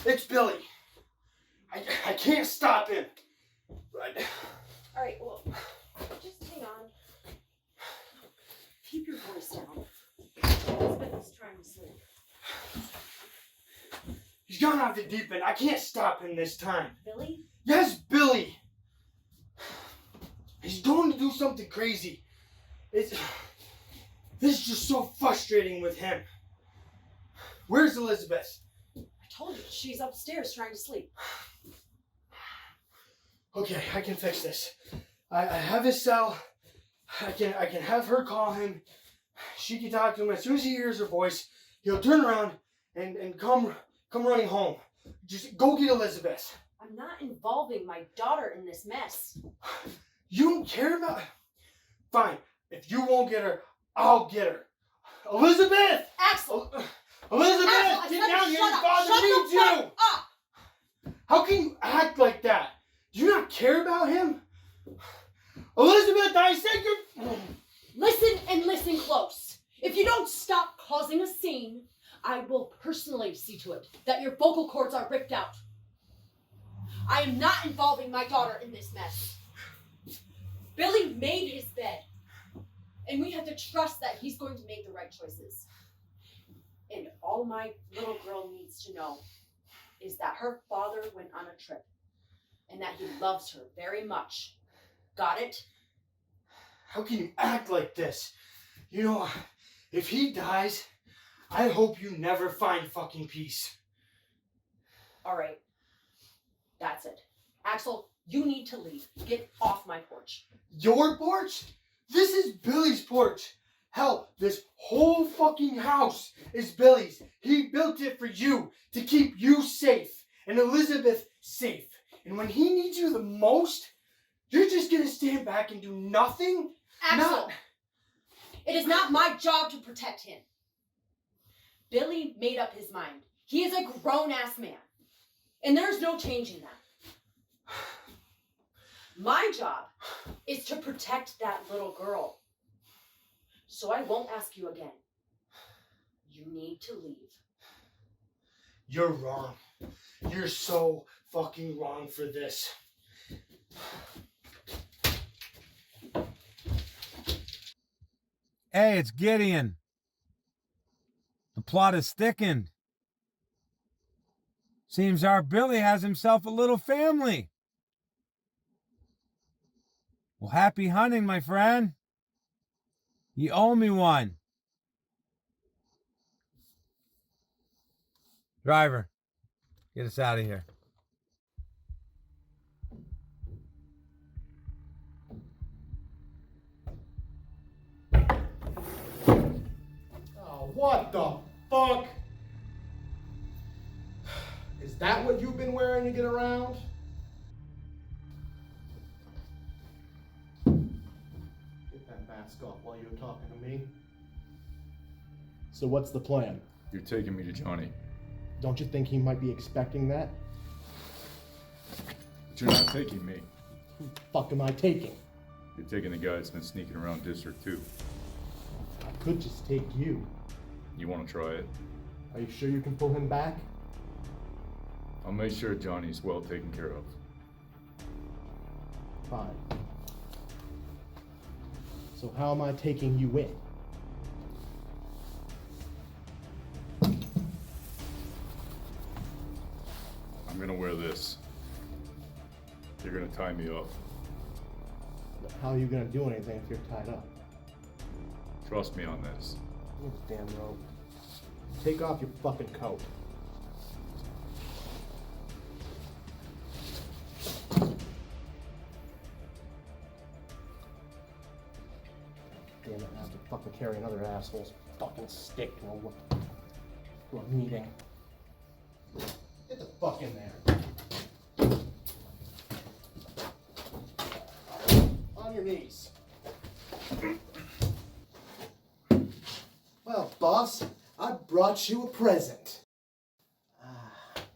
It's Billy. I can't stop him. Alright, well, just hang on. Keep your voice down. Elizabeth is trying to sleep. He's gone off the deep end. I can't stop him this time. Billy? Yes, Billy! He's going to do something crazy. This is just so frustrating with him. Where's Elizabeth? I told you, she's upstairs trying to sleep. Okay, I can fix this. I have his cell. I can have her call him. She can talk to him. As soon as he hears her voice, he'll turn around and come running home. Just go get Elizabeth. I'm not involving my daughter in this mess. You don't care about... Fine. If you won't get her, I'll get her. Elizabeth! Axel! Elizabeth! Axel, Get down here! Your father needs you! Shut up! How can you act like that? Do you not care about him? Elizabeth, I said you're... Listen and listen close. If you don't stop causing a scene, I will personally see to it that your vocal cords are ripped out. I am not involving my daughter in this mess. Billy made his bed, and we have to trust that he's going to make the right choices. And all my little girl needs to know is that her father went on a trip, and that he loves her very much. Got it? How can you act like this? You know, if he dies, I hope you never find fucking peace. All right. That's it. Axel, you need to leave. Get off my porch. Your porch? This is Billy's porch. Hell, this whole fucking house is Billy's. He built it for you, to keep you safe, and Elizabeth safe. And when he needs you the most, you're just gonna stand back and do nothing? Axel, it is not my job to protect him. Billy made up his mind. He is a grown-ass man. And there's no changing that. My job is to protect that little girl. So I won't ask you again. You need to leave. You're wrong. You're so fucking wrong for this. Hey, it's Gideon. The plot is thickened. Seems our Billy has himself a little family. Well, happy hunting, my friend. You owe me one. Driver, get us out of here. Oh, what the fuck? Is that what you've been wearing to get around? Get that mask off while you're talking to me. So what's the plan? You're taking me to Johnny. Don't you think he might be expecting that? But you're not taking me. Who the fuck am I taking? You're taking the guy that's been sneaking around District 2. I could just take you. You want to try it? Are you sure you can pull him back? I'll make sure Johnny's well taken care of. Fine. So how am I taking you in? I'm gonna wear this. You're gonna tie me up. How are you gonna do anything if you're tied up? Trust me on this. You damn rope. Take off your fucking coat. Damn it, I have to fucking carry another asshole's fucking stick to a meeting. Get the fuck in there. On your knees. Well, boss, I brought you a present.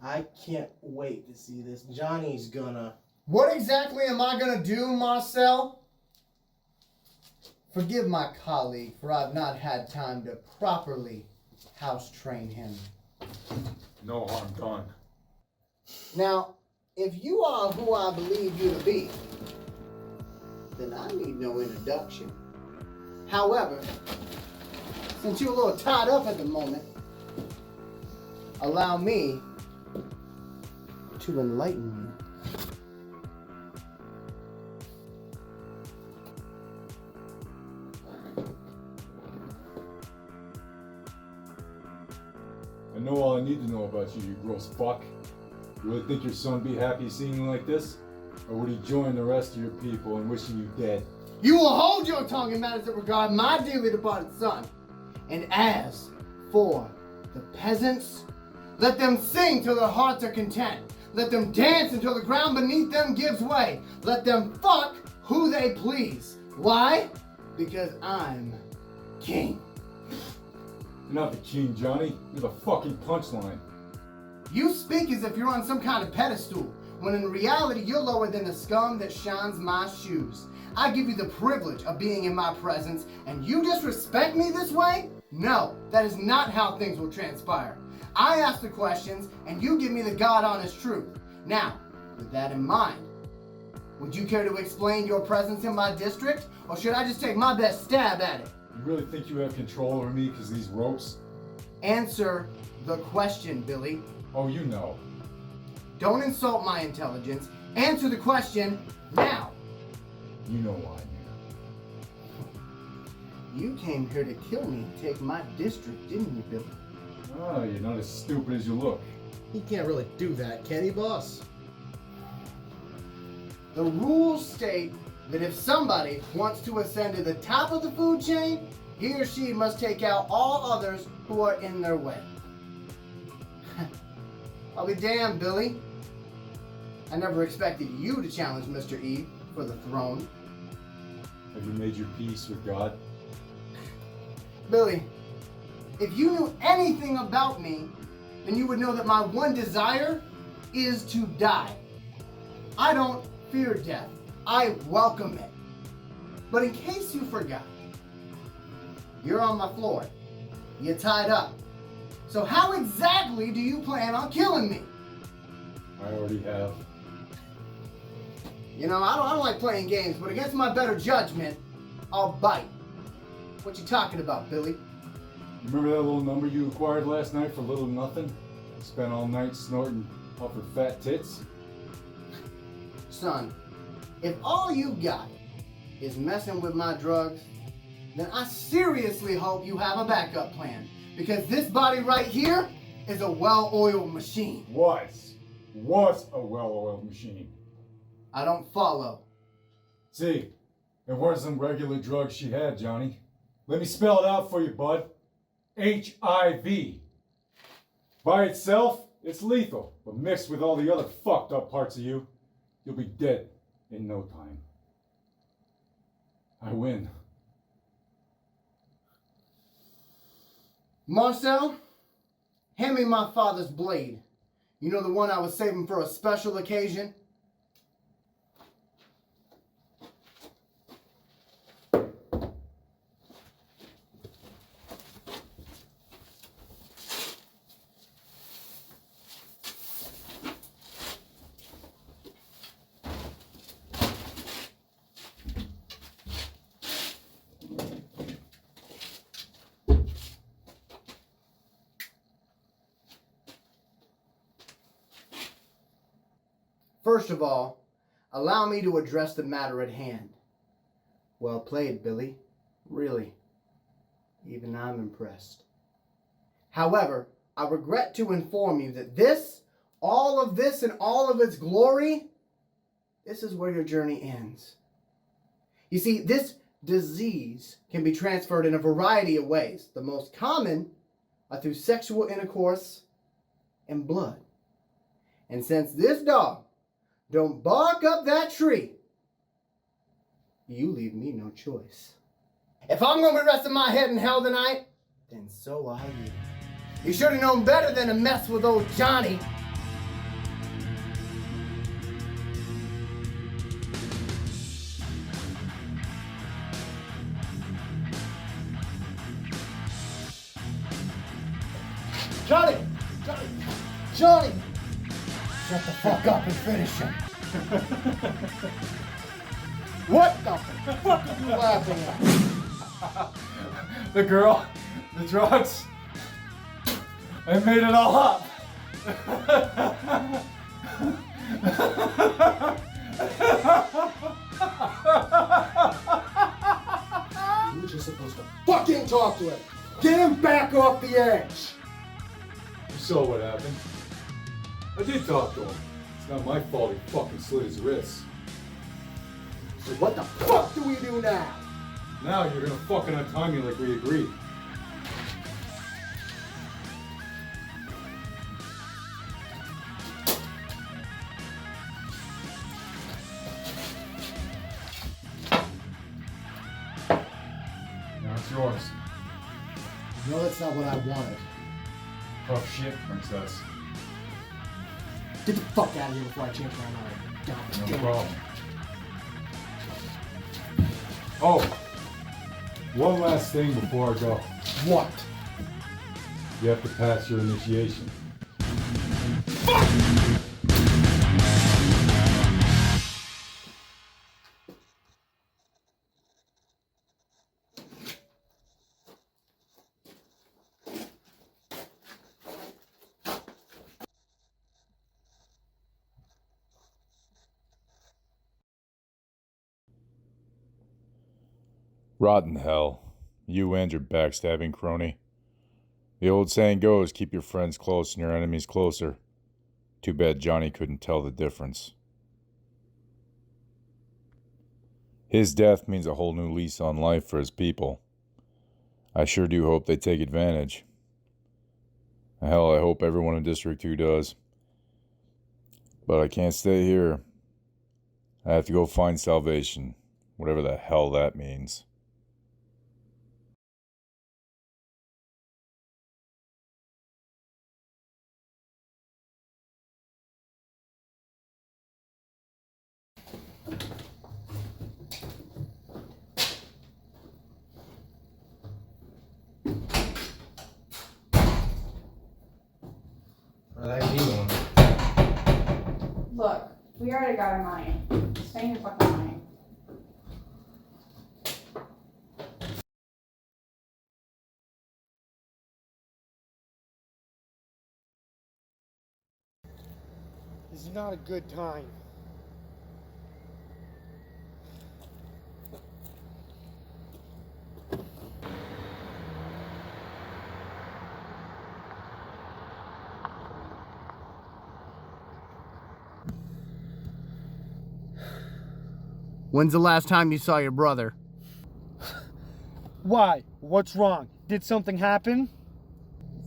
I can't wait to see this. Johnny's gonna... What exactly am I gonna do, Marcel? Forgive my colleague, for I've not had time to properly house train him. No harm done. Now, if you are who I believe you to be, then I need no introduction. However, since you're a little tied up at the moment, allow me to enlighten you. I know all I need to know about you, you gross fuck. You really think your son be happy seeing you like this? Or would he join the rest of your people in wishing you dead? You will hold your tongue in matters that regard my dearly departed son. And as for the peasants, let them sing till their hearts are content. Let them dance until the ground beneath them gives way. Let them fuck who they please. Why? Because I'm king. You're not the king, Johnny. You're the fucking punchline. You speak as if you're on some kind of pedestal, when in reality you're lower than the scum that shines my shoes. I give you the privilege of being in my presence, and you disrespect me this way? No, that is not how things will transpire. I ask the questions, and you give me the God-honest truth. Now, with that in mind, would you care to explain your presence in my district, or should I just take my best stab at it? You really think you have control over me because of these ropes? Answer the question, Billy. Oh, you know. Don't insult my intelligence. Answer the question now. You know why I'm here. You came here to kill me and take my district, didn't you, Billy? Oh, you're not as stupid as you look. He can't really do that, can he, boss? The rules state that if somebody wants to ascend to the top of the food chain, he or she must take out all others who are in their way. I'll be damned, Billy. I never expected you to challenge Mr. E for the throne. Have you made your peace with God? Billy, if you knew anything about me, then you would know that my one desire is to die. I don't fear death. I welcome it. But in case you forgot, you're on my floor. You're tied up. So how exactly do you plan on killing me? I already have. You know, I don't like playing games, but against my better judgment, I'll bite. What you talking about, Billy? Remember that little number you acquired last night for little nothing? Spent all night snorting off her fat tits? Son, if all you got is messing with my drugs, then I seriously hope you have a backup plan. Because this body right here is a well-oiled machine. Was a well-oiled machine. I don't follow. See, it weren't some regular drugs she had, Johnny. Let me spell it out for you, bud. HIV. By itself, it's lethal, but mixed with all the other fucked up parts of you, you'll be dead in no time. I win. Marcel, hand me my father's blade. You know, the one I was saving for a special occasion? First of all, allow me to address the matter at hand. Well played, Billy. Really. Even I'm impressed. However, I regret to inform you that all of this in all of its glory, this is where your journey ends. You see, this disease can be transferred in a variety of ways. The most common are through sexual intercourse and blood. And since this dog don't bark up that tree, you leave me no choice. If I'm going to be resting my head in hell tonight, then so are you. You should have known better than to mess with old Johnny. Johnny! Johnny! Johnny! Shut the fuck up and finish him. What the fuck are you laughing at? The girl, the drugs, I made it all up. You were just supposed to fucking talk to him. Get him back off the edge. You saw what happened. I did talk to him. It's not my fault he fucking slit his wrists. So what the fuck do we do now? Now you're gonna fucking untie me like we agreed. Now it's yours. No, that's not what I wanted. Tough shit, princess. Get the fuck out of here before I change my mind. No problem. Oh, one last thing before I go. What? You have to pass your initiation. Rotten hell. You and your backstabbing crony. The old saying goes, keep your friends close and your enemies closer. Too bad Johnny couldn't tell the difference. His death means a whole new lease on life for his people. I sure do hope they take advantage. Hell, I hope everyone in District 2 does. But I can't stay here. I have to go find salvation, whatever the hell that means. Look, we already got our money. Spend your fucking money. This is not a good time. When's the last time you saw your brother? Why? What's wrong? Did something happen?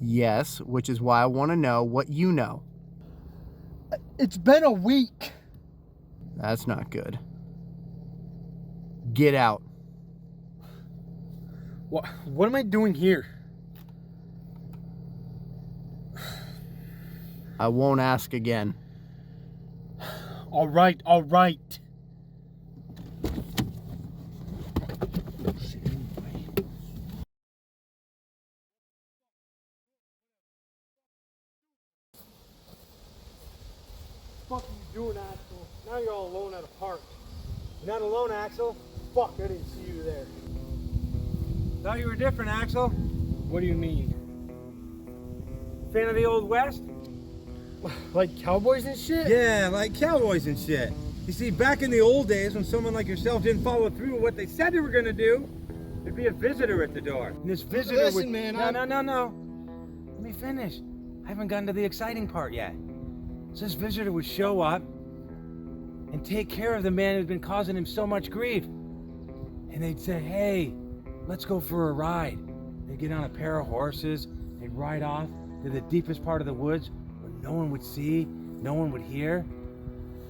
Yes, which is why I want to know what you know. It's been a week. That's not good. Get out. What am I doing here? I won't ask again. All right, all right. What the fuck are you doing, Axel? Now you're all alone at a park. You're not alone, Axel? Fuck, I didn't see you there. Thought you were different, Axel. What do you mean? Fan of the Old West? Like cowboys and shit? Yeah, like cowboys and shit. You see, back in the old days when someone like yourself didn't follow through with what they said they were gonna do, there'd be a visitor at the door. And this visitor Listen, would... man, No. Let me finish. I haven't gotten to the exciting part yet. So this visitor would show up and take care of the man who'd been causing him so much grief. And they'd say, hey, let's go for a ride. They'd get on a pair of horses, they'd ride off to the deepest part of the woods where no one would see, no one would hear.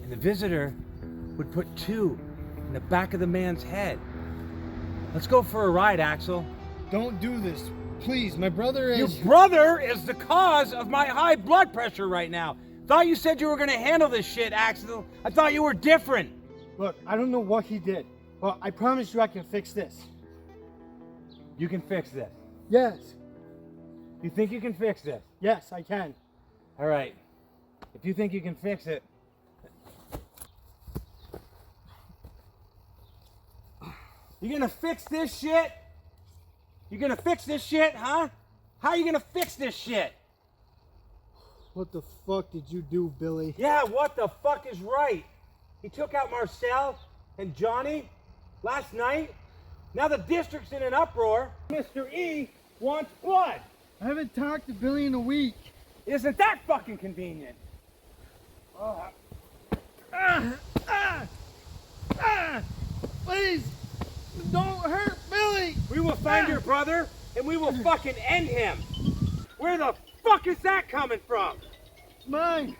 And the visitor would put 2 in the back of the man's head. Let's go for a ride, Axel. Don't do this. Please, my brother is... Your brother is the cause of my high blood pressure right now. Thought you said you were gonna handle this shit, Axel. I thought you were different. Look, I don't know what he did. Well, I promise you I can fix this. You can fix this. Yes. You think you can fix this? Yes, I can. All right. If you think you can fix it, you gonna fix this shit? You gonna fix this shit, huh? How are you gonna fix this shit? What the fuck did you do, Billy? Yeah, what the fuck is right? He took out Marcel and Johnny last night. Now the district's in an uproar. Mr. E wants blood. I haven't talked to Billy in a week. Isn't that fucking convenient? Please, don't hurt Billy. We will find your brother and we will fucking end him. Where the fuck is that coming from? Mine.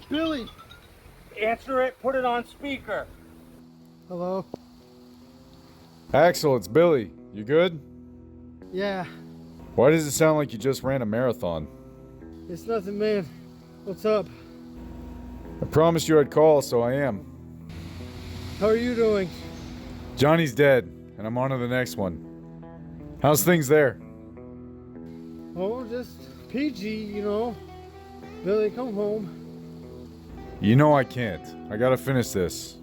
Billy. Answer it, put it on speaker. Hello? Axel, it's Billy. You good? Yeah, Why does it sound like you just ran a marathon? it's nothing, man. What's up? I promised you I'd call, so I am. How are you doing? Johnny's dead, and I'm on to the next one. How's things there? Oh, just PG, you know. Billy, come home. You know I can't. I gotta finish this.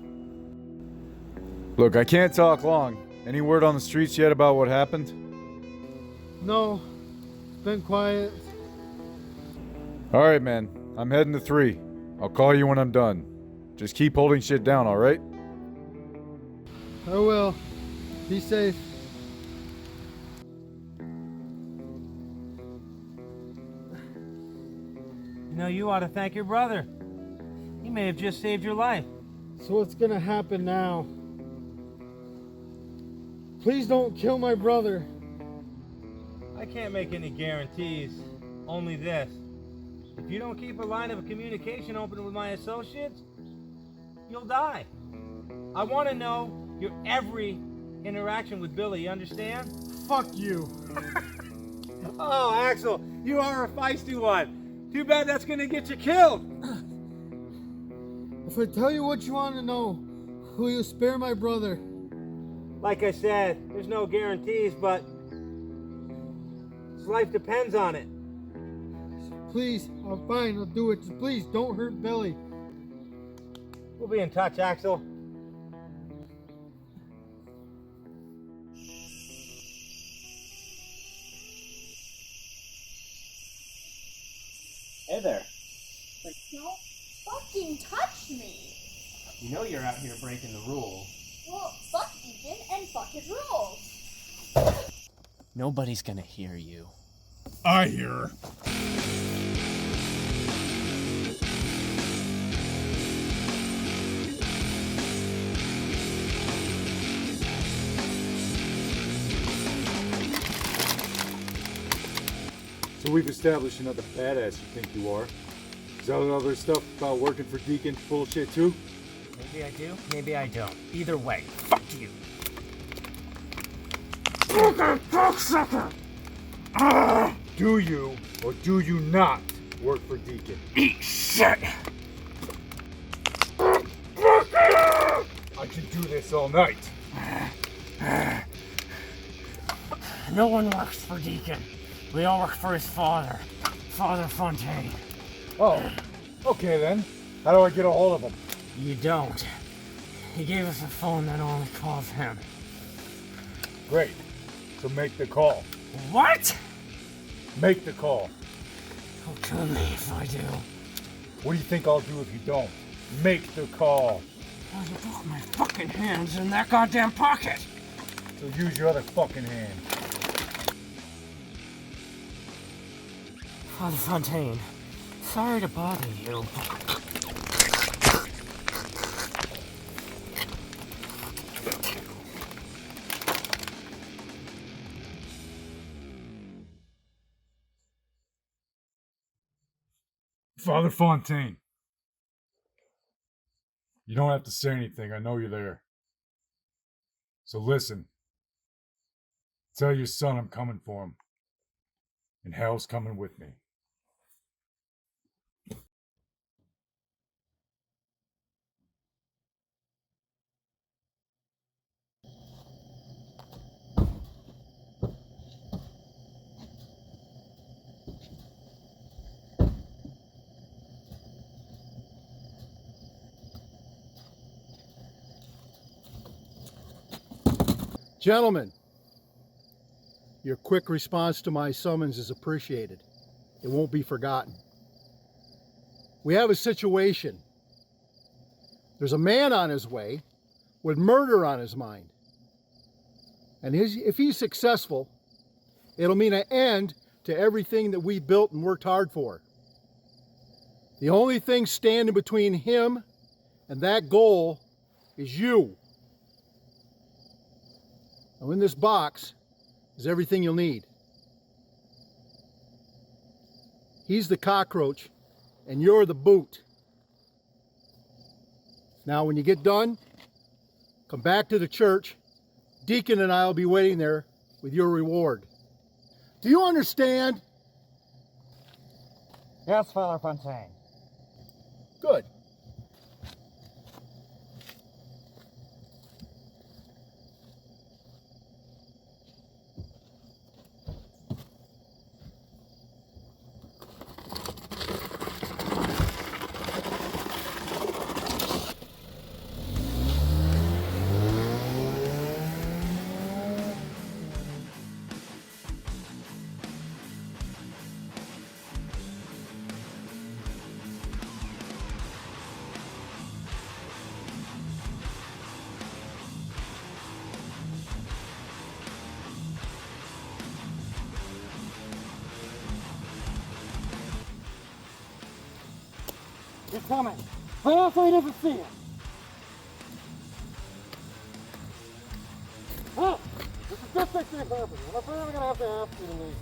Look, I can't talk long. Any word on the streets yet about what happened? No, it's been quiet. Alright, man. I'm heading to 3. I'll call you when I'm done. Just keep holding shit down, alright? I will. Be safe. You know, you ought to thank your brother. He may have just saved your life. So what's gonna happen now? Please don't kill my brother. I can't make any guarantees. Only this. If you don't keep a line of communication open with my associates, you'll die. I want to know your every interaction with Billy, you understand? Fuck you. Oh, Axel, you are a feisty one. Too bad that's gonna get you killed. If I tell you what you want to know, will you spare my brother? Like I said, there's no guarantees, but his life depends on it. Please, I'll do it. Just please, don't hurt Billy. We'll be in touch, Axel. Hey there. Don't fucking touch me. You know you're out here breaking the rules. Well, fuck Deacon and fuck his rules. Nobody's gonna hear you. I hear. So we've established you're not the badass you think you are. Is that other stuff about working for Deacon bullshit too? Maybe I do, maybe I don't. Either way, fuck you. Okay, cocksucker! Do you or do you not work for Deacon? Eat shit! I could do this all night. No one works for Deacon. We all work for his father, Father Fontaine. Oh, okay then. How do I get a hold of him? You don't. He gave us a phone that only calls him. Great. So make the call. What? Make the call. You'll kill me if I do. What do you think I'll do if you don't? Make the call. Well, you put my fucking hands in that goddamn pocket. So use your other fucking hand. Father Fontaine, sorry to bother you. Father Fontaine. You don't have to say anything. I know you're there. So listen. Tell your son I'm coming for him. And hell's coming with me. Gentlemen, your quick response to my summons is appreciated. It won't be forgotten. We have a situation. There's a man on his way with murder on his mind. And if he's successful, it'll mean an end to everything that we built and worked hard for. The only thing standing between him and that goal is you. Now in this box is everything you'll need. He's the cockroach and you're the boot. Now when you get done, come back to the church. Deacon and I will be waiting there with your reward. Do you understand? Yes, Father Fontaine. Good. You're coming. But also I never see it. Oh, this is just fixing it happening. I'm afraid I'm gonna have to ask you to leave.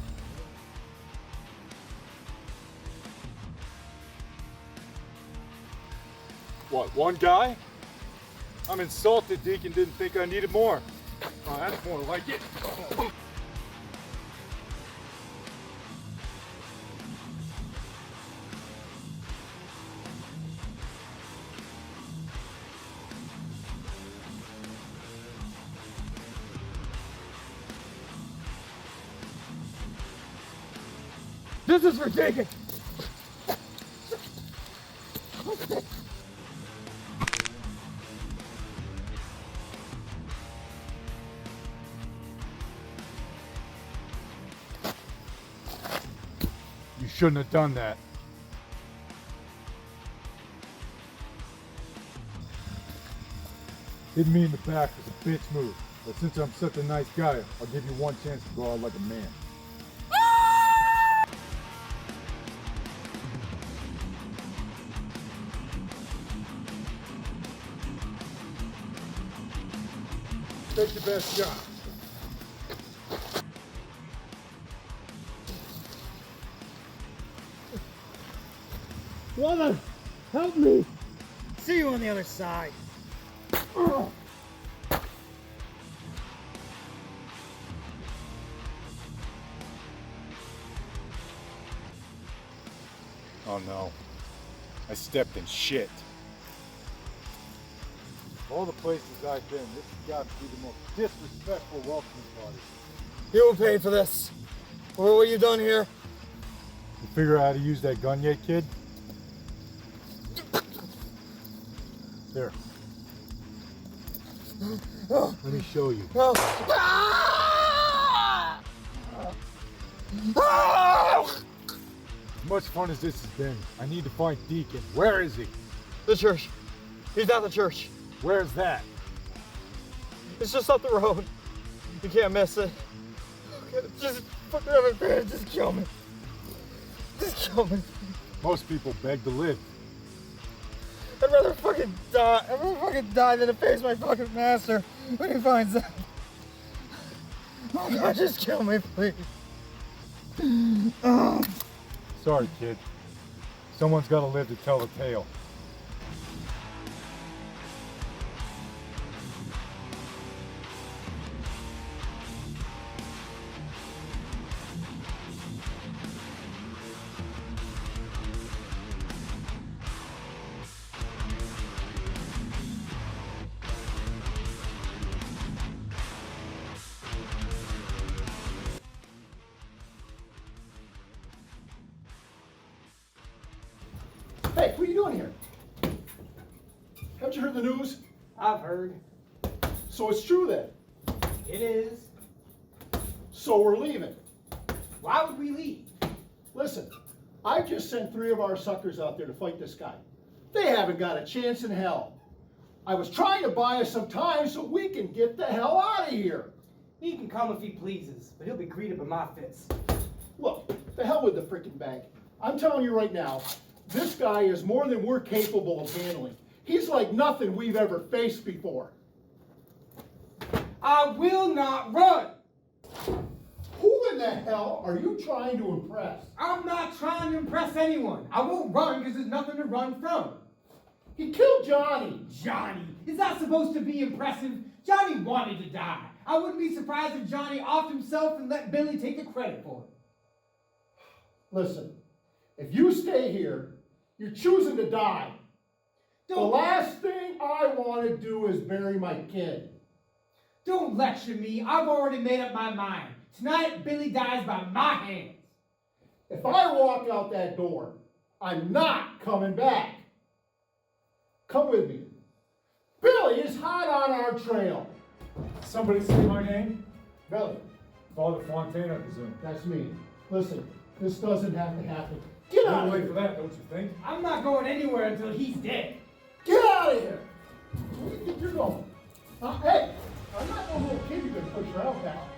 What, one guy? I'm insulted Deacon didn't think I needed more. Oh, that's more like it. This is ridiculous. You shouldn't have done that. Didn't mean the back was a bitch move, but since I'm such a nice guy, I'll give you one chance to go out like a man. Take your best shot. Brother, help me! See you on the other side. Oh. Oh no. I stepped in shit. Of all the places I've been, this has got to be the most disrespectful welcoming party. You will pay for this. For what you've done here. You figure out how to use that gun yet, kid? There. Let me show you. Ah! much fun as this has been, I need to find Deacon. Where is he? The church. He's at the church. Where's that? It's just up the road. You can't miss it. Just fucking have it, man. Just kill me. Just kill me. Most people beg to live. I'd rather fucking die. I'd rather fucking die than to face my fucking master when he finds out. Oh God, just kill me, please. Oh. Sorry, kid. Someone's got to live to tell the tale. Hey, what are you doing here? Haven't you heard the news? I've heard. So it's true then? It is. So we're leaving. Why would we leave? Listen, I just sent 3 of our suckers out there to fight this guy. They haven't got a chance in hell. I was trying to buy us some time so we can get the hell out of here. He can come if he pleases, but he'll be greeted by my fists. Look, the hell with the freaking bank. I'm telling you right now, this guy is more than we're capable of handling. He's like nothing we've ever faced before. I will not run! Who in the hell are you trying to impress? I'm not trying to impress anyone. I won't run because there's nothing to run from. He killed Johnny. Johnny? Is that supposed to be impressive? Johnny wanted to die. I wouldn't be surprised if Johnny offed himself and let Billy take the credit for it. Listen, if you stay here, you're choosing to die. The last thing I want to do is bury my kid. Don't lecture me. I've already made up my mind. Tonight, Billy dies by my hands. If I walk out that door, I'm not coming back. Come with me. Billy is hot on our trail. Somebody say my name? Billy. Father Fontaine, I presume. That's me. Listen, this doesn't have to happen. Get out of Wait here. for that, don't you think? I'm not going anywhere until he's dead. Get out of here. Where do you think you're going? Hey, I'm not no little kid you can push around, pal.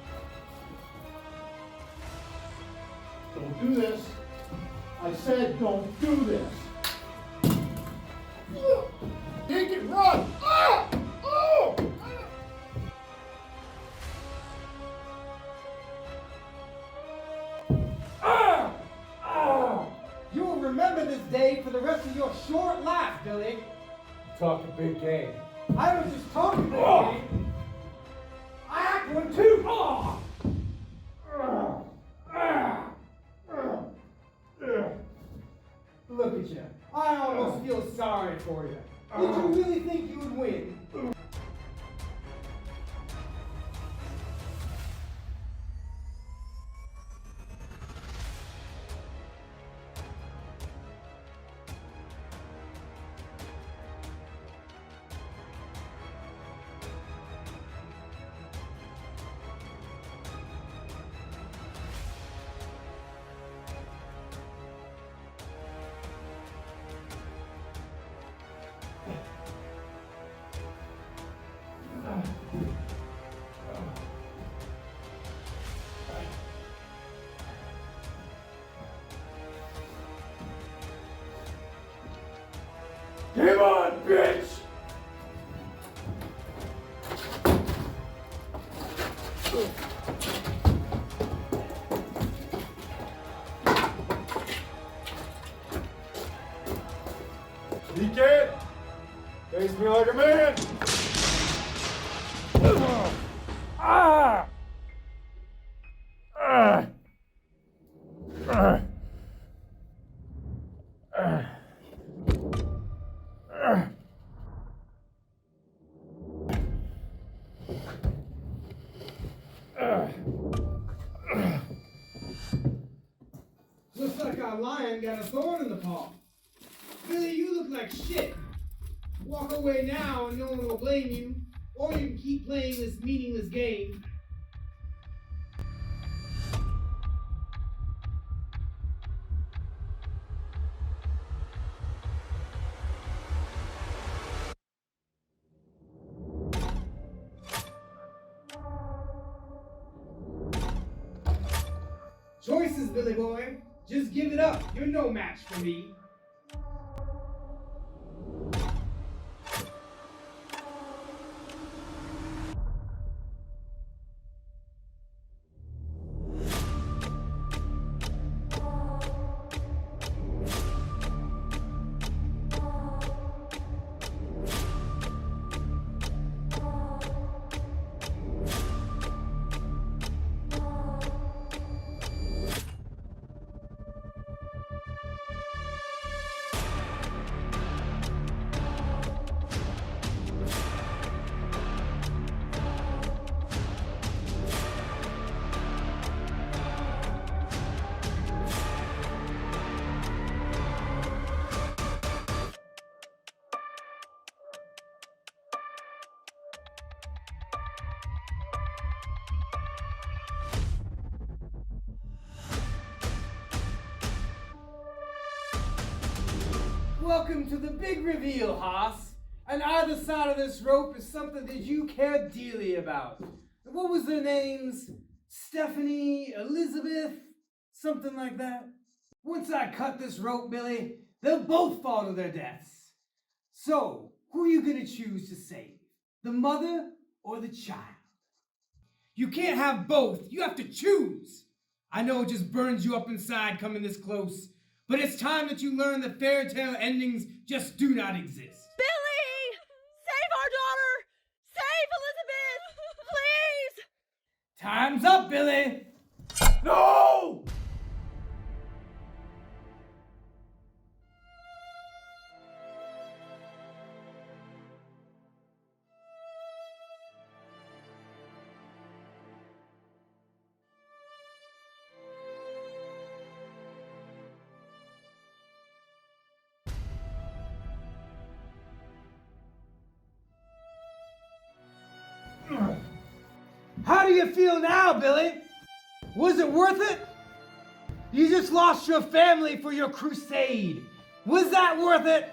Don't do this. I said don't do this. He can run. Ah! Oh! Ah! Ah! You'll remember this day for the rest of your short life, Billy. Talk a big game. I don't just talk a big game. I act one too. Oh! Look at you. I almost feel sorry for you. Did you really think you would win? Come on, bitch! He can! Face me like a man! Ah! Looks like our lion got a thorn in the paw. Billy, you look like shit. Walk away now and no one will blame you. Or you can keep playing this meaningless game. Choices, Billy boy. Just give it up. You're no match for me. Welcome to the big reveal, Haas. On either side of this rope is something that you care dearly about. What was their names? Stephanie, Elizabeth, something like that. Once I cut this rope, Billy, they'll both fall to their deaths. So, who are you gonna choose to save? The mother or the child? You can't have both. You have to choose. I know it just burns you up inside coming this close, but it's time that you learn that fairy tale endings just do not exist. Billy! Save our daughter! Save Elizabeth! Please! Time's up, Billy! No! How do you feel now, Billy? Was it worth it? You just lost your family for your crusade. Was that worth it?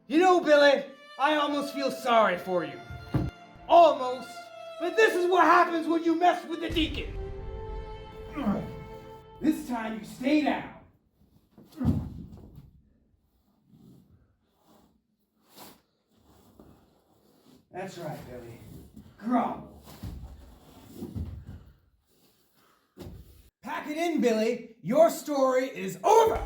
You know, Billy, I almost feel sorry for you. Almost. But this is what happens when you mess with the deacon. This time you stay down. That's right, Billy. Growl. Pack it in, Billy. Your story is over.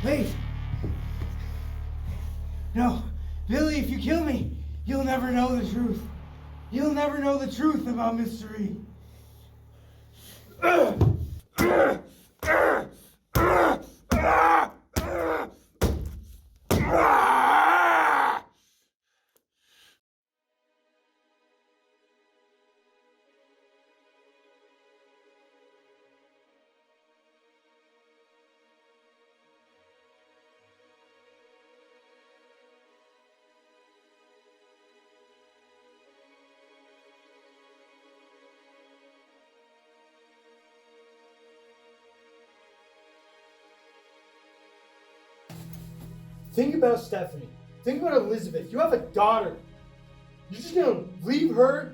Wait. No, Billy, if you kill me, you'll never know the truth. You'll never know the truth about Mystery. Think about Stephanie. Think about Elizabeth. You have a daughter. You're just gonna leave her?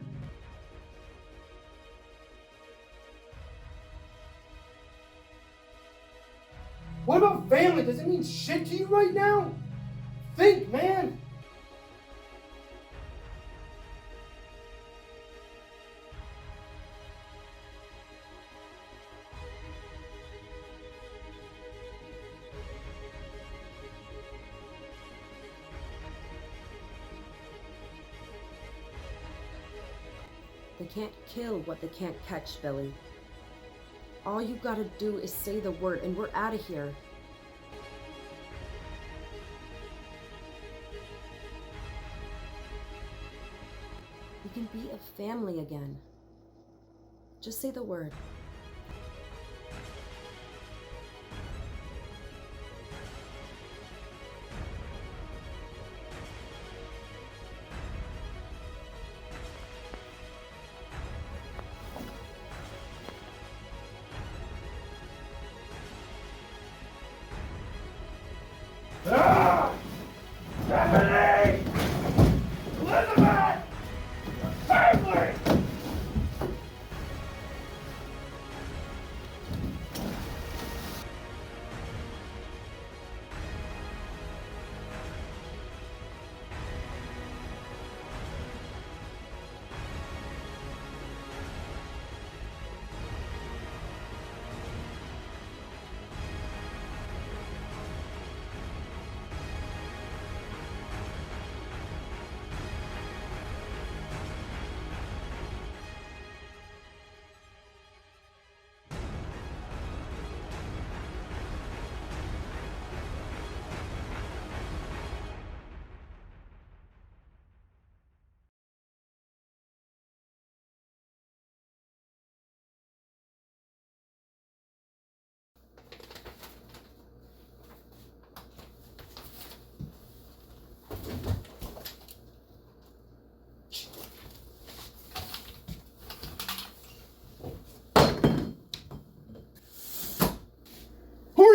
What about family? Does it mean shit to you right now? Think, man. They can't kill what they can't catch, Billy. All you gotta do is say the word and we're out of here. We can be a family again. Just say the word.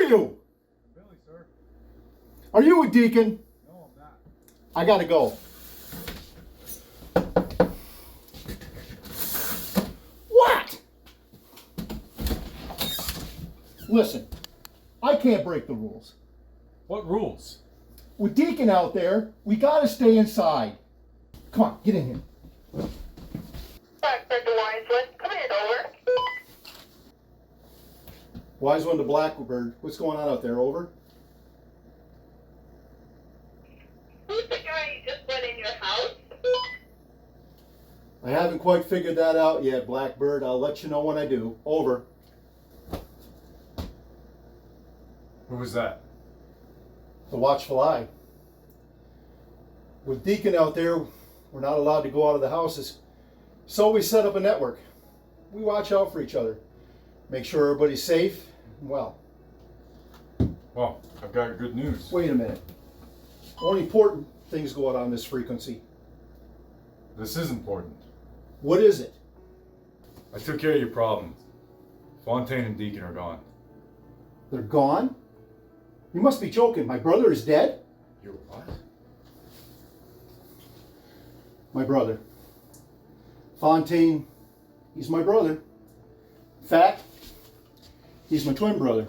you? Billy, sir. Are you a deacon? No, I'm not. I gotta go. What? Listen, I can't break the rules. What rules? With Deacon out there, we gotta stay inside. Come on, get in here. Wise one to Blackbird. What's going on out there? Over? Who's the guy who just went in your house? I haven't quite figured that out yet, Blackbird. I'll let you know when I do. Over. Who was that? The watchful eye. With Deacon out there, we're not allowed to go out of the houses. So we set up a network. We watch out for each other. Make sure everybody's safe and well. Well, I've got good news. Wait a minute. Only important things go out on this frequency. This is important. What is it? I took care of your problems. Fontaine and Deacon are gone. They're gone? You must be joking. My brother is dead? Your what? My brother. Fontaine, he's my brother. In fact, he's my twin brother.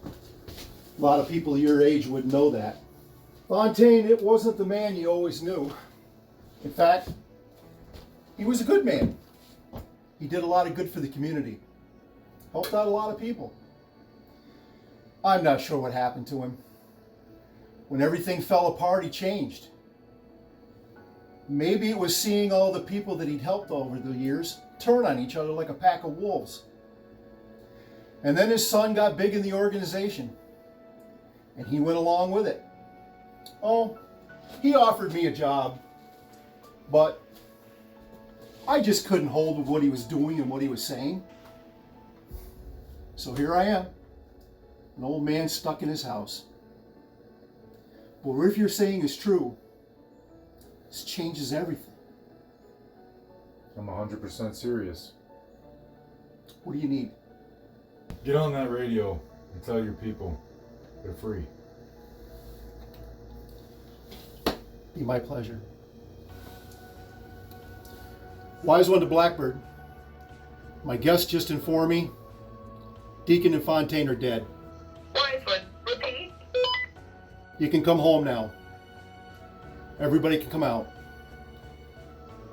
A lot of people your age wouldn't know that. Fontaine, it wasn't the man you always knew. In fact, he was a good man. He did a lot of good for the community. Helped out a lot of people. I'm not sure what happened to him. When everything fell apart, he changed. Maybe it was seeing all the people that he'd helped over the years turn on each other like a pack of wolves. And then his son got big in the organization, and he went along with it. Oh, he offered me a job, but I just couldn't hold with what he was doing and what he was saying. So here I am, an old man stuck in his house. But if you're saying is true, this changes everything. I'm 100% serious. What do you need? Get on that radio and tell your people they're free. Be my pleasure. Wise one to Blackbird. My guest just informed me Deacon and Fontaine are dead. Wise one. Repeat. You can come home now. Everybody can come out.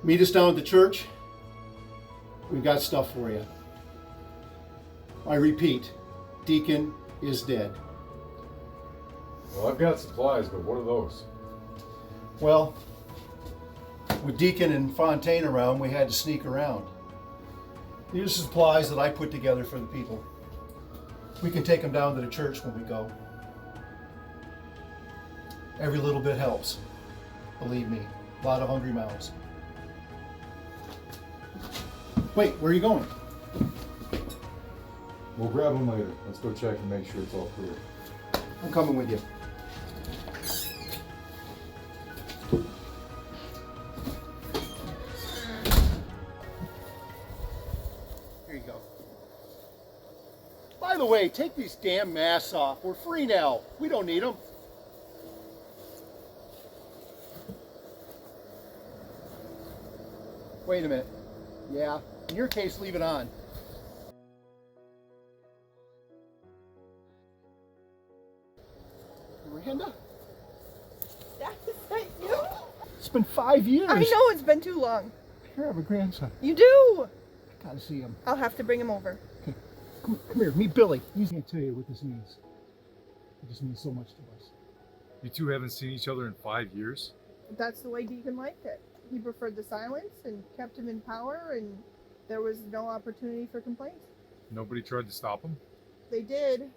Meet us down at the church. We've got stuff for you. I repeat, Deacon is dead. Well, I've got supplies, but what are those? Well, with Deacon and Fontaine around, we had to sneak around. These are supplies that I put together for the people. We can take them down to the church when we go. Every little bit helps. Believe me, a lot of hungry mouths. Wait, where are you going? We'll grab them later. Let's go check and make sure it's all clear. I'm coming with you. Here you go. By the way, take these damn masks off. We're free now. We don't need them. Wait a minute. Yeah, in your case, leave it on. Miranda? Is that you? It's been 5 years. I know, it's been too long. Here, I have a grandson. You do? I gotta see him. I'll have to bring him over. Come here, meet Billy. He can't tell you what this means. It just means so much to us. You two haven't seen each other in 5 years? That's the way Deacon liked it. He preferred the silence and kept him in power, and there was no opportunity for complaints. Nobody tried to stop him? They did,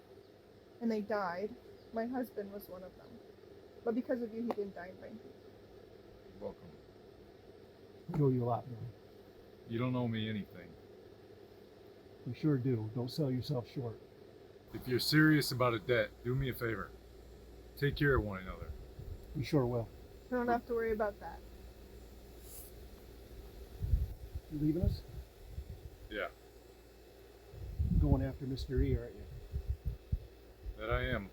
and they died. My husband was one of them. But because of you, he didn't die in vain. Welcome. We owe you a lot, Billy. You don't owe me anything. We sure do. Don't sell yourself short. If you're serious about a debt, do me a favor. Take care of one another. We sure will. You don't have to worry about that. You leaving us? Yeah. You're going after Mr. E, aren't you? That I am.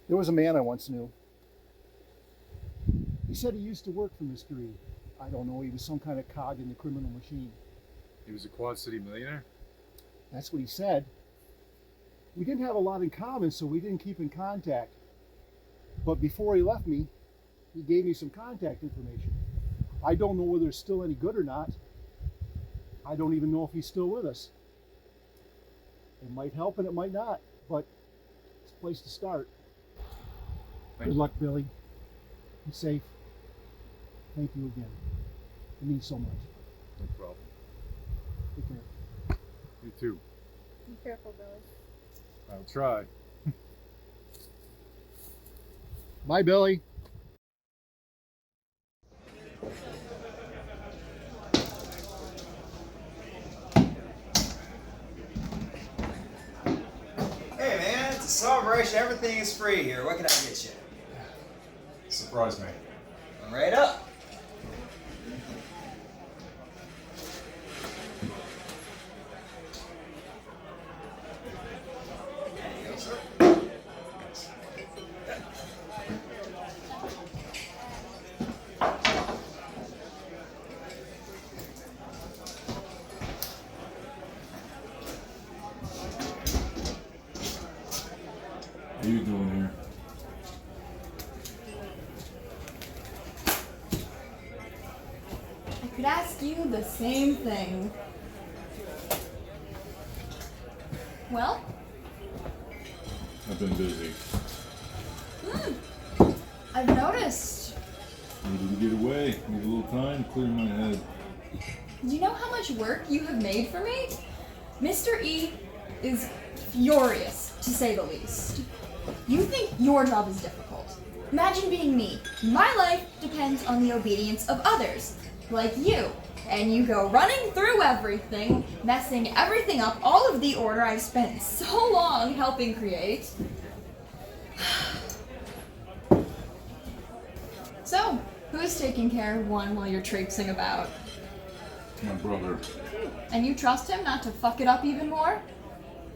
There was a man I once knew. He said he used to work for Mr. E. I don't know, he was some kind of cog in the criminal machine. He was a Quad City millionaire? That's what he said. We didn't have a lot in common, so we didn't keep in contact. But before he left me, he gave me some contact information. I don't know whether it's still any good or not. I don't even know if he's still with us. It might help and it might not, but it's a place to start. Good luck, Billy. Be safe. Thank you again. It means so much. No problem. Take care. You too. Be careful, Billy. I'll try. Bye, Billy. Hey man, it's a celebration. Everything is free here. What can I get you? Surprise me. Come right up. There you go, sir. What are you doing here? I could ask you the same thing. Well? I've been busy. I've noticed. Needed to get away. Need a little time to clear my head. Do you know how much work you have made for me? Mr. E is furious, to say the least. You think your job is difficult. Imagine being me. My life depends on the obedience of others, like you. And you go running through everything, messing everything up, all of the order I've spent so long helping create. So, who's taking care of one while you're traipsing about? My brother. And you trust him not to fuck it up even more?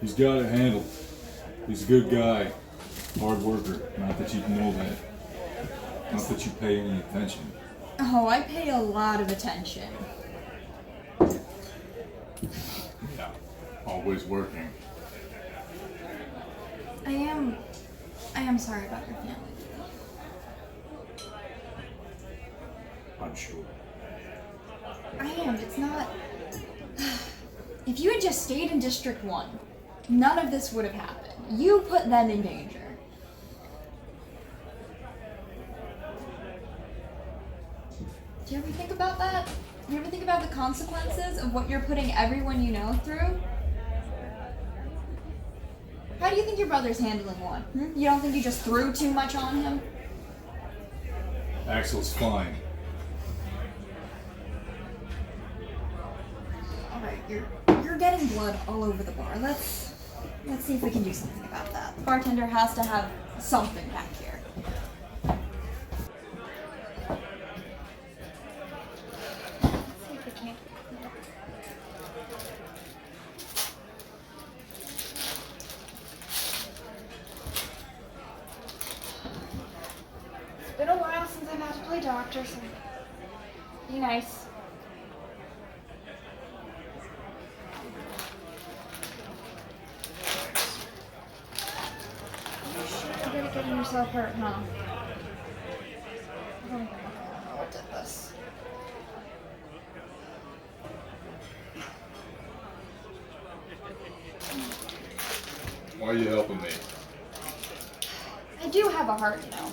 He's got it handled. He's a good guy. Hard worker. Not that you know that. Not that you pay any attention. Oh, I pay a lot of attention. Yeah. Always working. I am sorry about your family. I'm sure. I am. It's not. If you had just stayed in District 1, none of this would have happened. You put them in danger. Do you ever think about that? Do you ever think about the consequences of what you're putting everyone you know through? How do you think your brother's handling one? You don't think you just threw too much on him? Axel's fine. Alright, you're getting blood all over the bar. Let's see if we can do something about that. The bartender has to have something back here. It's been a while since I've had to play doctor, so be nice. You're really getting yourself hurt, huh? I don't even know what did this. Why are you helping me? I do have a heart, you know.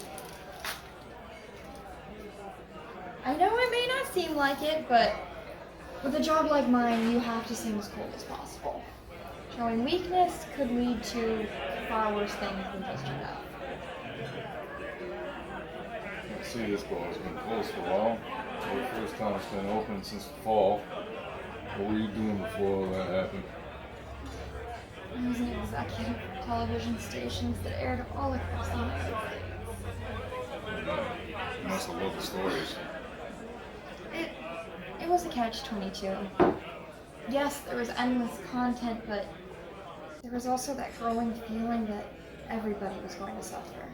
I know it may not seem like it, but with a job like mine, you have to seem as cold as possible. Showing weakness could lead to far worse things than just your death. I see this bar's been closed for a while. For the first time it's been open since the fall. What were you doing before all that happened? I was an executive for television stations that aired all across the United States. You must have loved the stories. It was a catch-22. Yes, there was endless content, but there was also that growing feeling that everybody was going to suffer.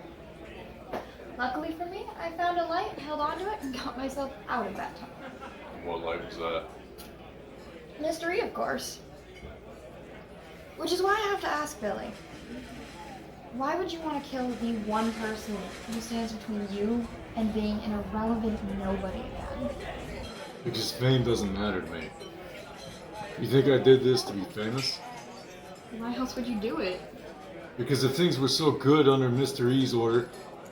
Luckily for me, I found a light, held onto it, and got myself out of that tunnel. What light was that? Mystery, of course. Which is why I have to ask Billy. Why would you want to kill the one person who stands between you and being an irrelevant nobody again? Because fame doesn't matter to me. You think I did this to be famous? Why else would you do it? Because if things were so good under Mr. E's order,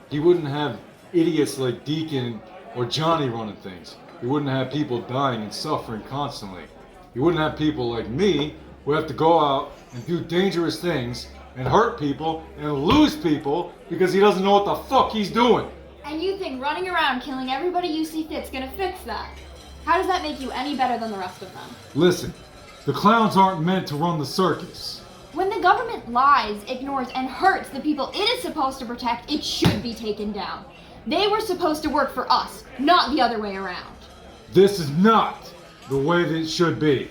he wouldn't have idiots like Deacon or Johnny running things. He wouldn't have people dying and suffering constantly. He wouldn't have people like me who have to go out and do dangerous things and hurt people and lose people because he doesn't know what the fuck he's doing. And you think running around killing everybody you see fit's gonna fix that? How does that make you any better than the rest of them? Listen, the clowns aren't meant to run the circus. When the government lies, ignores, and hurts the people it is supposed to protect, it should be taken down. They were supposed to work for us, not the other way around. This is not the way that it should be.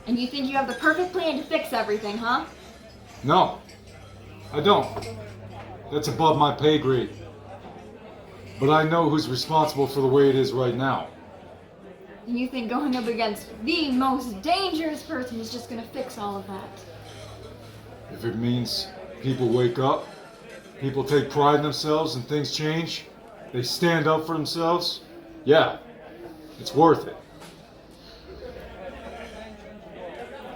And you think you have the perfect plan to fix everything, huh? No, I don't. That's above my pay grade. But I know who's responsible for the way it is right now. And you think going up against the most dangerous person is just gonna fix all of that? If it means people wake up, people take pride in themselves and things change, they stand up for themselves, yeah, it's worth it.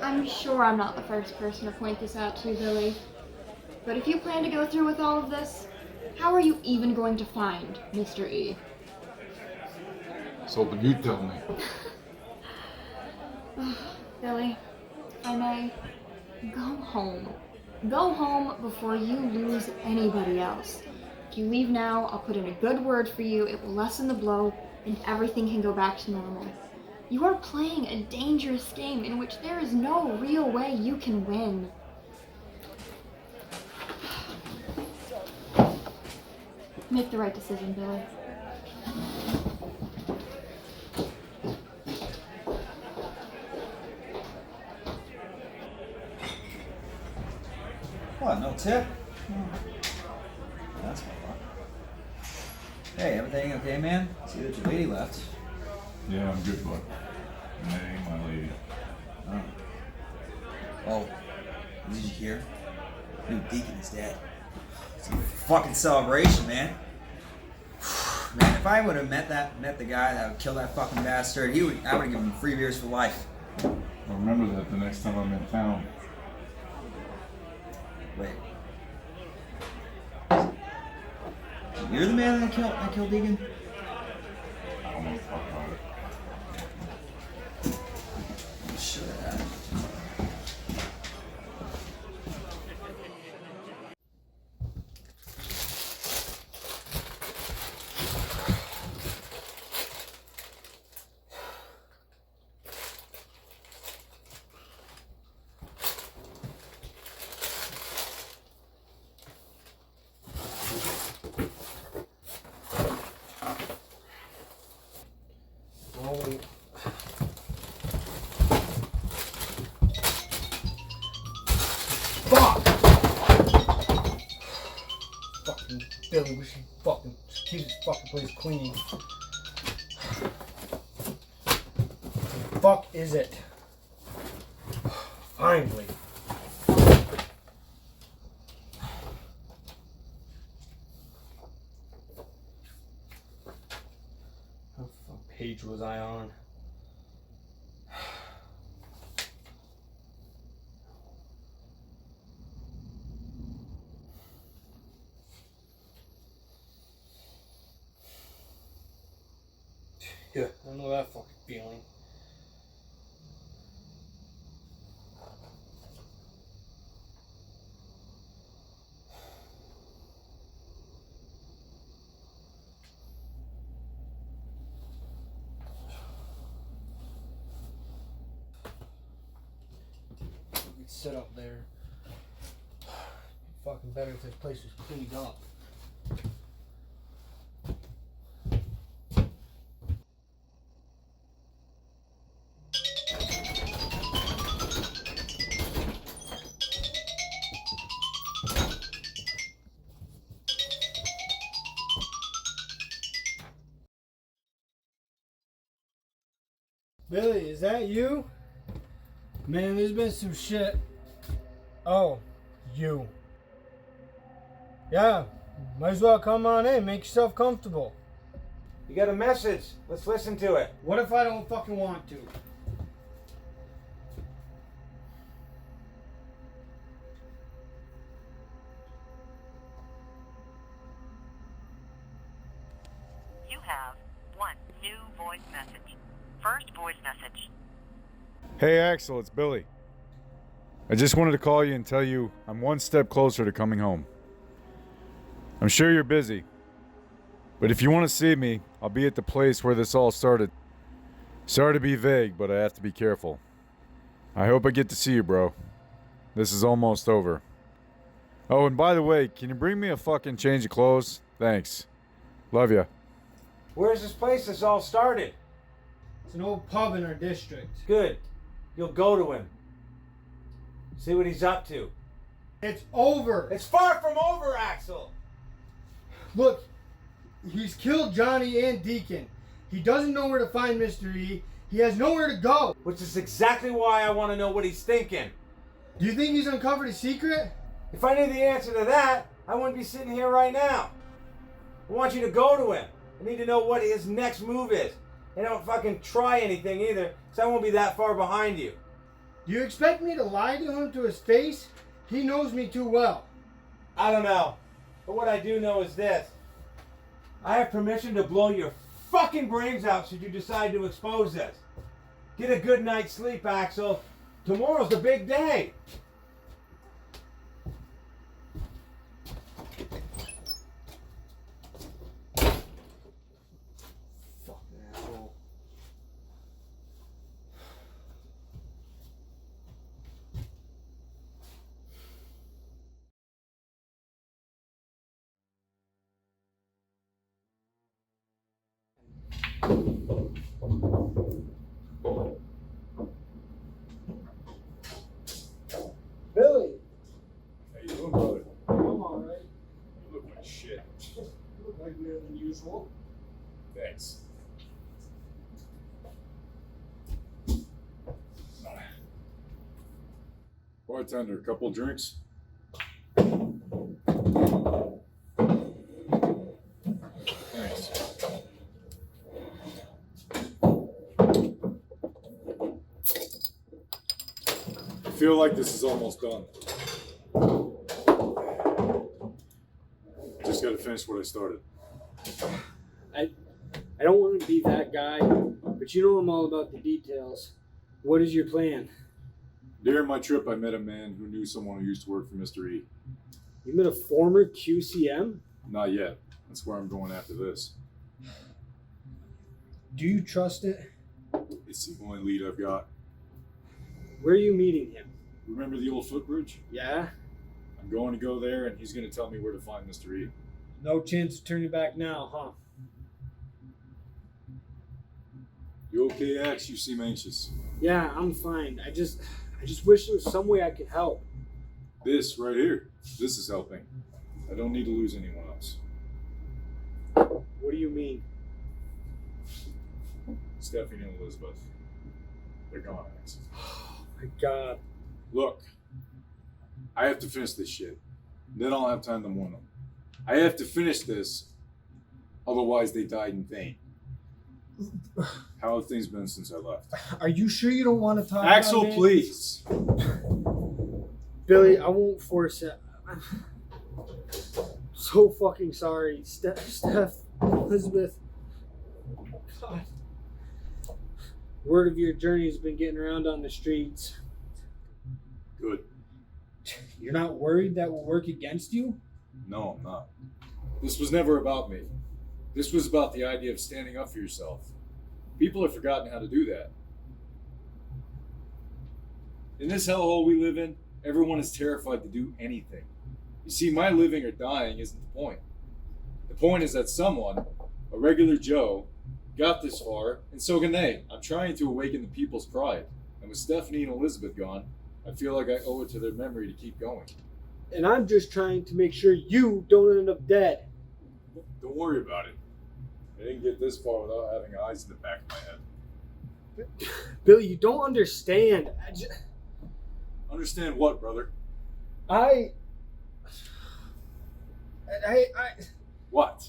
I'm sure I'm not the first person to point this out to, Billy. But if you plan to go through with all of this, how are you even going to find Mr. E? I was hoping you'd tell me. Billy, if I may, go home. Go home before you lose anybody else. If you leave now, I'll put in a good word for you, it will lessen the blow, and everything can go back to normal. You are playing a dangerous game in which there is no real way you can win. Make the right decision, Billy. What, no tip? That's my luck. Hey, everything okay, man? See that your lady left. Yeah, I'm good, bud. Nay, my lady. Oh. Oh, did you hear? New Deacon is dead. It's a fucking celebration, man. Man, if I would have met the guy that would kill that fucking bastard, I would have given him free beers for life. I'll remember that the next time I'm in town. Wait. You're the man that killed Deacon? I don't want to talk about it. You should have. Fucking Billy, we should fucking keep this fucking place clean. The fuck is it? Finally. What page was I on? Yeah, I know that fucking feeling. We could sit up there. Fucking better if this place was cleaned up. Billy, is that you? Man, there's been some shit. Oh, you. Yeah, might as well come on in. Make yourself comfortable. You got a message. Let's listen to it. What if I don't fucking want to? You have one new voice message. First voice message. Hey Axel, it's Billy. I just wanted to call you and tell you I'm one step closer to coming home. I'm sure you're busy, but if you want to see me, I'll be at the place where this all started. Sorry to be vague, but I have to be careful. I hope I get to see you, bro. This is almost over. Oh, and by the way, can you bring me a fucking change of clothes? Thanks. Love ya. Where's this place this all started? It's an old pub in our district. Good. You'll go to him. See what he's up to. It's over. It's far from over, Axel. Look, he's killed Johnny and Deacon. He doesn't know where to find Mr. E. He has nowhere to go. Which is exactly why I want to know what he's thinking. Do you think he's uncovered a secret? If I knew the answer to that, I wouldn't be sitting here right now. I want you to go to him. I need to know what his next move is. And don't fucking try anything either, because I won't be that far behind you. Do you expect me to lie to him to his face? He knows me too well. I don't know. But what I do know is this. I have permission to blow your fucking brains out should you decide to expose this. Get a good night's sleep, Axel. Tomorrow's the big day. Fucking asshole. Billy! How you doing, brother? I'm alright. You look like shit. You look like weirder than usual. Thanks. Bartender, a couple drinks? Thanks. I feel like this is almost done. Just gotta finish what I started. I don't want to be that guy, but you know I'm all about the details. What is your plan? During my trip, I met a man who knew someone who used to work for Mr. E. You met a former QCM? Not yet. That's where I'm going after this. Do you trust it? It's the only lead I've got. Where are you meeting him? Remember the old footbridge? Yeah? I'm going to go there, and he's going to tell me where to find Mr. E. No chance of turning back now, huh? You okay, Ax? You seem anxious. Yeah, I'm fine. I just wish there was some way I could help. This right here. This is helping. I don't need to lose anyone else. What do you mean? Stephanie and Elizabeth. They're gone, Ax. Oh my god. Look, I have to finish this shit. Then I'll have time to mourn them. I have to finish this, otherwise they died in vain. How have things been since I left? Are you sure you don't want to talk Axel, about it? please. Billy, I won't force it. I'm so fucking sorry. Steph, Elizabeth. God. Word of your journey has been getting around on the streets. Good. You're not worried that will work against you? No, I'm not. This was never about me. This was about the idea of standing up for yourself. People have forgotten how to do that. In this hellhole we live in, everyone is terrified to do anything. You see, my living or dying isn't the point. The point is that someone, a regular Joe, got this far, and so can they. I'm trying to awaken the people's pride. And with Stephanie and Elizabeth gone, I feel like I owe it to their memory to keep going. And I'm just trying to make sure you don't end up dead. Don't worry about it. I didn't get this far without having eyes in the back of my head. Billy, you don't understand. Understand what, brother? What?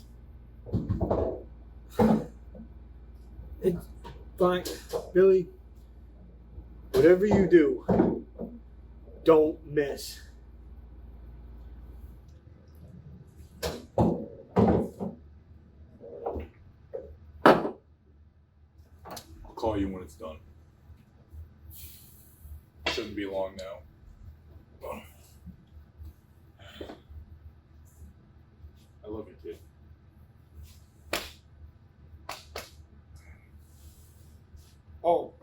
It's fine. Billy, whatever you do, don't miss. I'll call you when it's done. Shouldn't be long now. I love you, kid. Oh,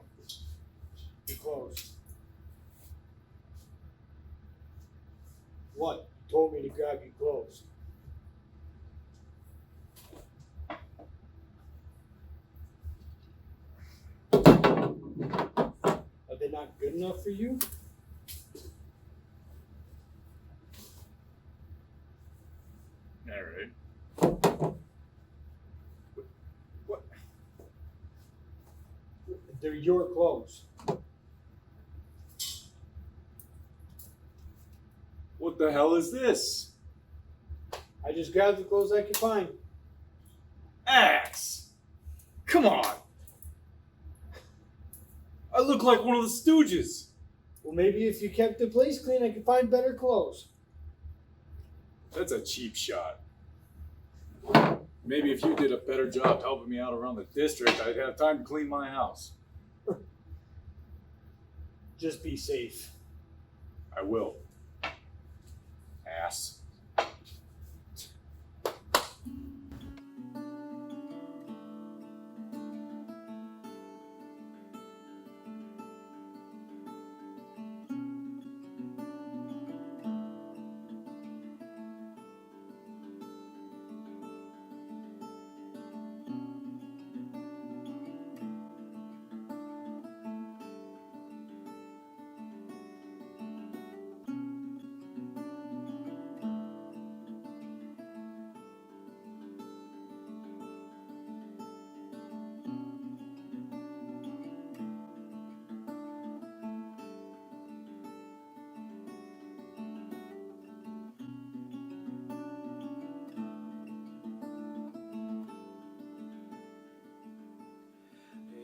you're closed. What? You told me to grab your clothes. Are they not good enough for you? All right. What? They're your clothes. What the hell is this? I just grabbed the clothes I could find. Axe! Come on! I look like one of the Stooges. Well, maybe if you kept the place clean, I could find better clothes. That's a cheap shot. Maybe if you did a better job helping me out around the district, I'd have time to clean my house. Just be safe. I will. Ass.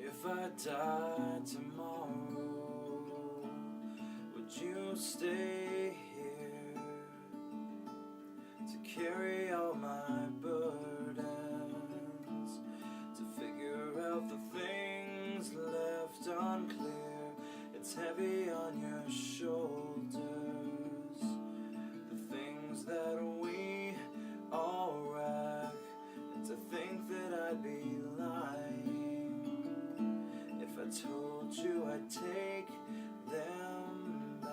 If I died tomorrow, would you stay here to carry all my burdens, to figure out the things left unclear? It's heavy on your shoulders, the things that we all wreck, and to think that I'd be lying if I told you I'd take them back.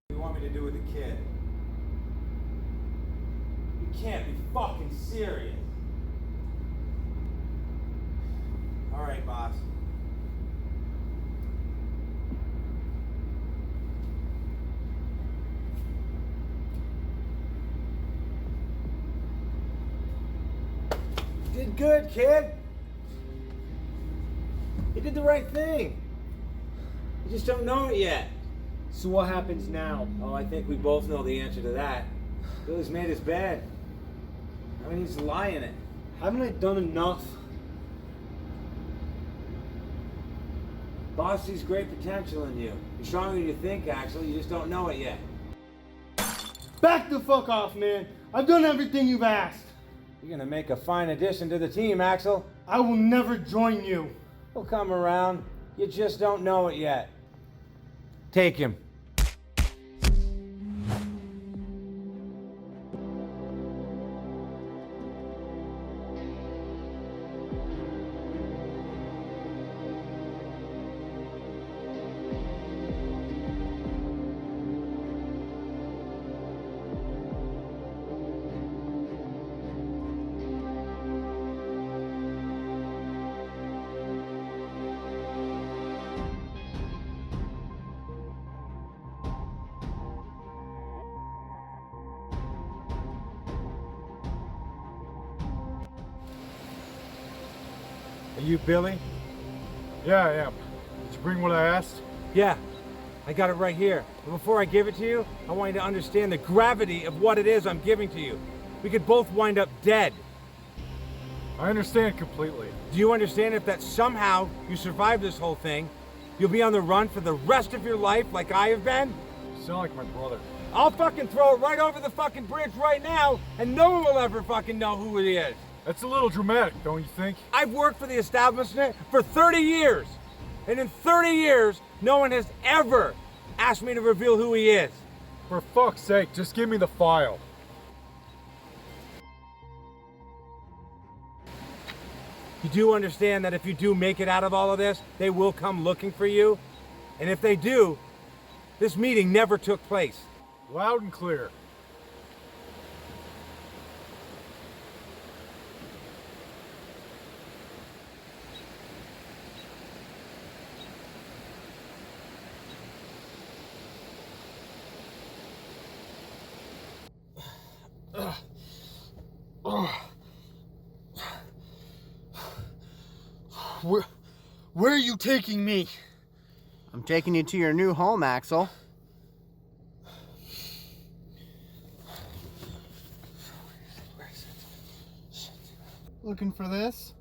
What do you want me to do with the kid? You can't be fucking serious. All right, boss. You did good, kid. You did the right thing. You just don't know it yet. So what happens now? Oh, I think we both know the answer to that. Billy's made his bed. Now he needs to lie in it. Haven't I done enough? Boss sees great potential in you. You're stronger than you think, Axel. You just don't know it yet. Back the fuck off, man. I've done everything you've asked. You're gonna make a fine addition to the team, Axel. I will never join you. He'll come around. You just don't know it yet. Take him. Are you Billy? Yeah, I am. Did you bring what I asked? Yeah, I got it right here. But before I give it to you, I want you to understand the gravity of what it is I'm giving to you. We could both wind up dead. I understand completely. Do you understand if that somehow you survive this whole thing, you'll be on the run for the rest of your life like I have been? You sound like my brother. I'll fucking throw it right over the fucking bridge right now, and no one will ever fucking know who it is. That's a little dramatic, don't you think? I've worked for the establishment for 30 years. And in 30 years, no one has ever asked me to reveal who he is. For fuck's sake, just give me the file. You do understand that if you do make it out of all of this, they will come looking for you? And if they do, this meeting never took place. Loud and clear. Where are you taking me? I'm taking you to your new home, Axel. Looking for this?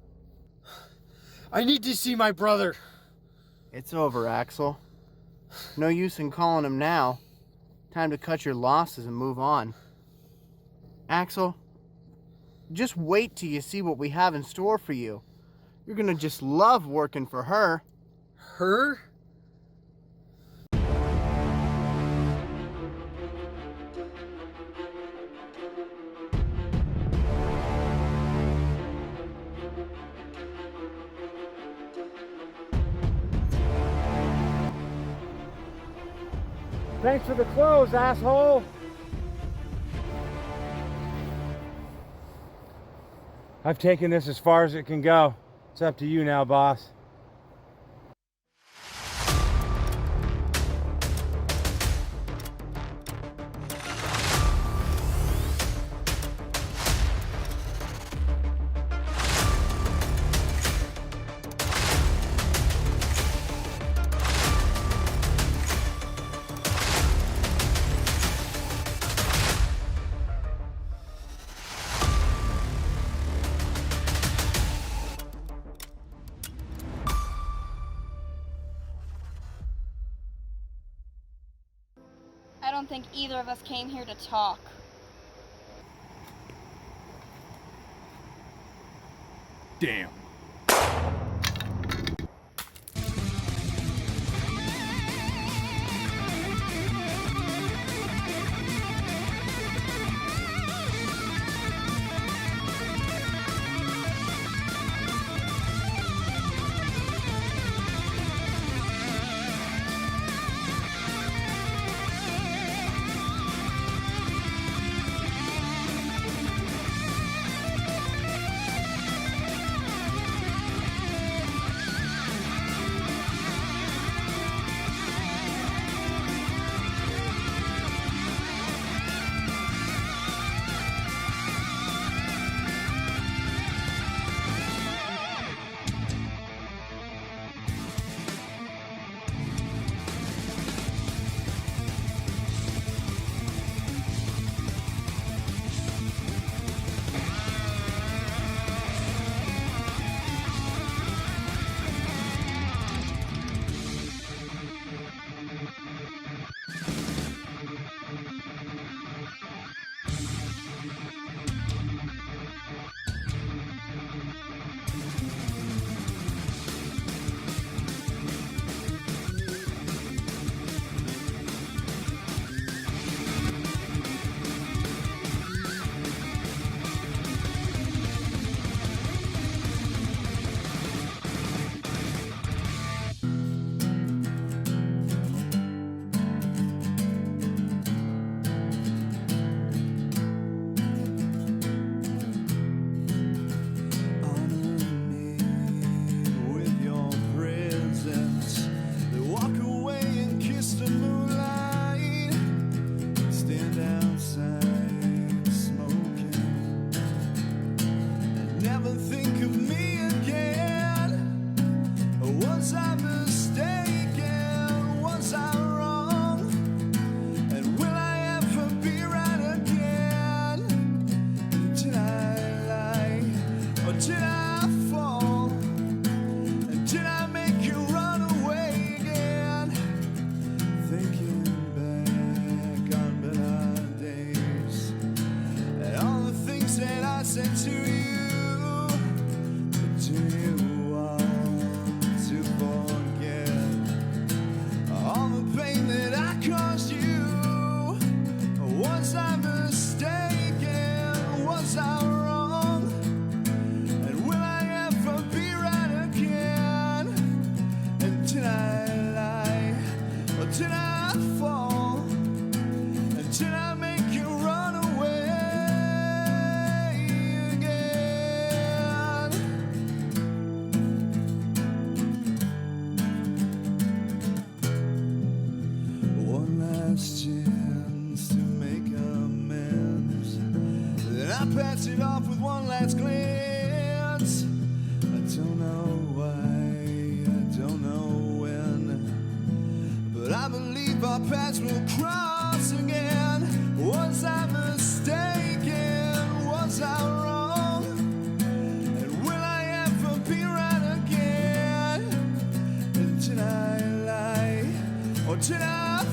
I need to see my brother. It's over, Axel. No use in calling him now. Time to cut your losses and move on. Axel, just wait till you see what we have in store for you. You're gonna just love working for her. Her? Thanks for the clothes, asshole! I've taken this as far as it can go. It's up to you now, boss. I don't think either of us came here to talk. Damn. pain that I caused you. Was I mistaken? Was I wrong? And will I ever be right again? And did I lie? Or did I fall? And did I make you run away again? One last chance to make amends. Then I pass it off with one last glance. I don't know why, I don't know when, but I believe our paths will cross again. Was I mistaken? Was I wrong? And will I ever be right again? And did I lie? Or did I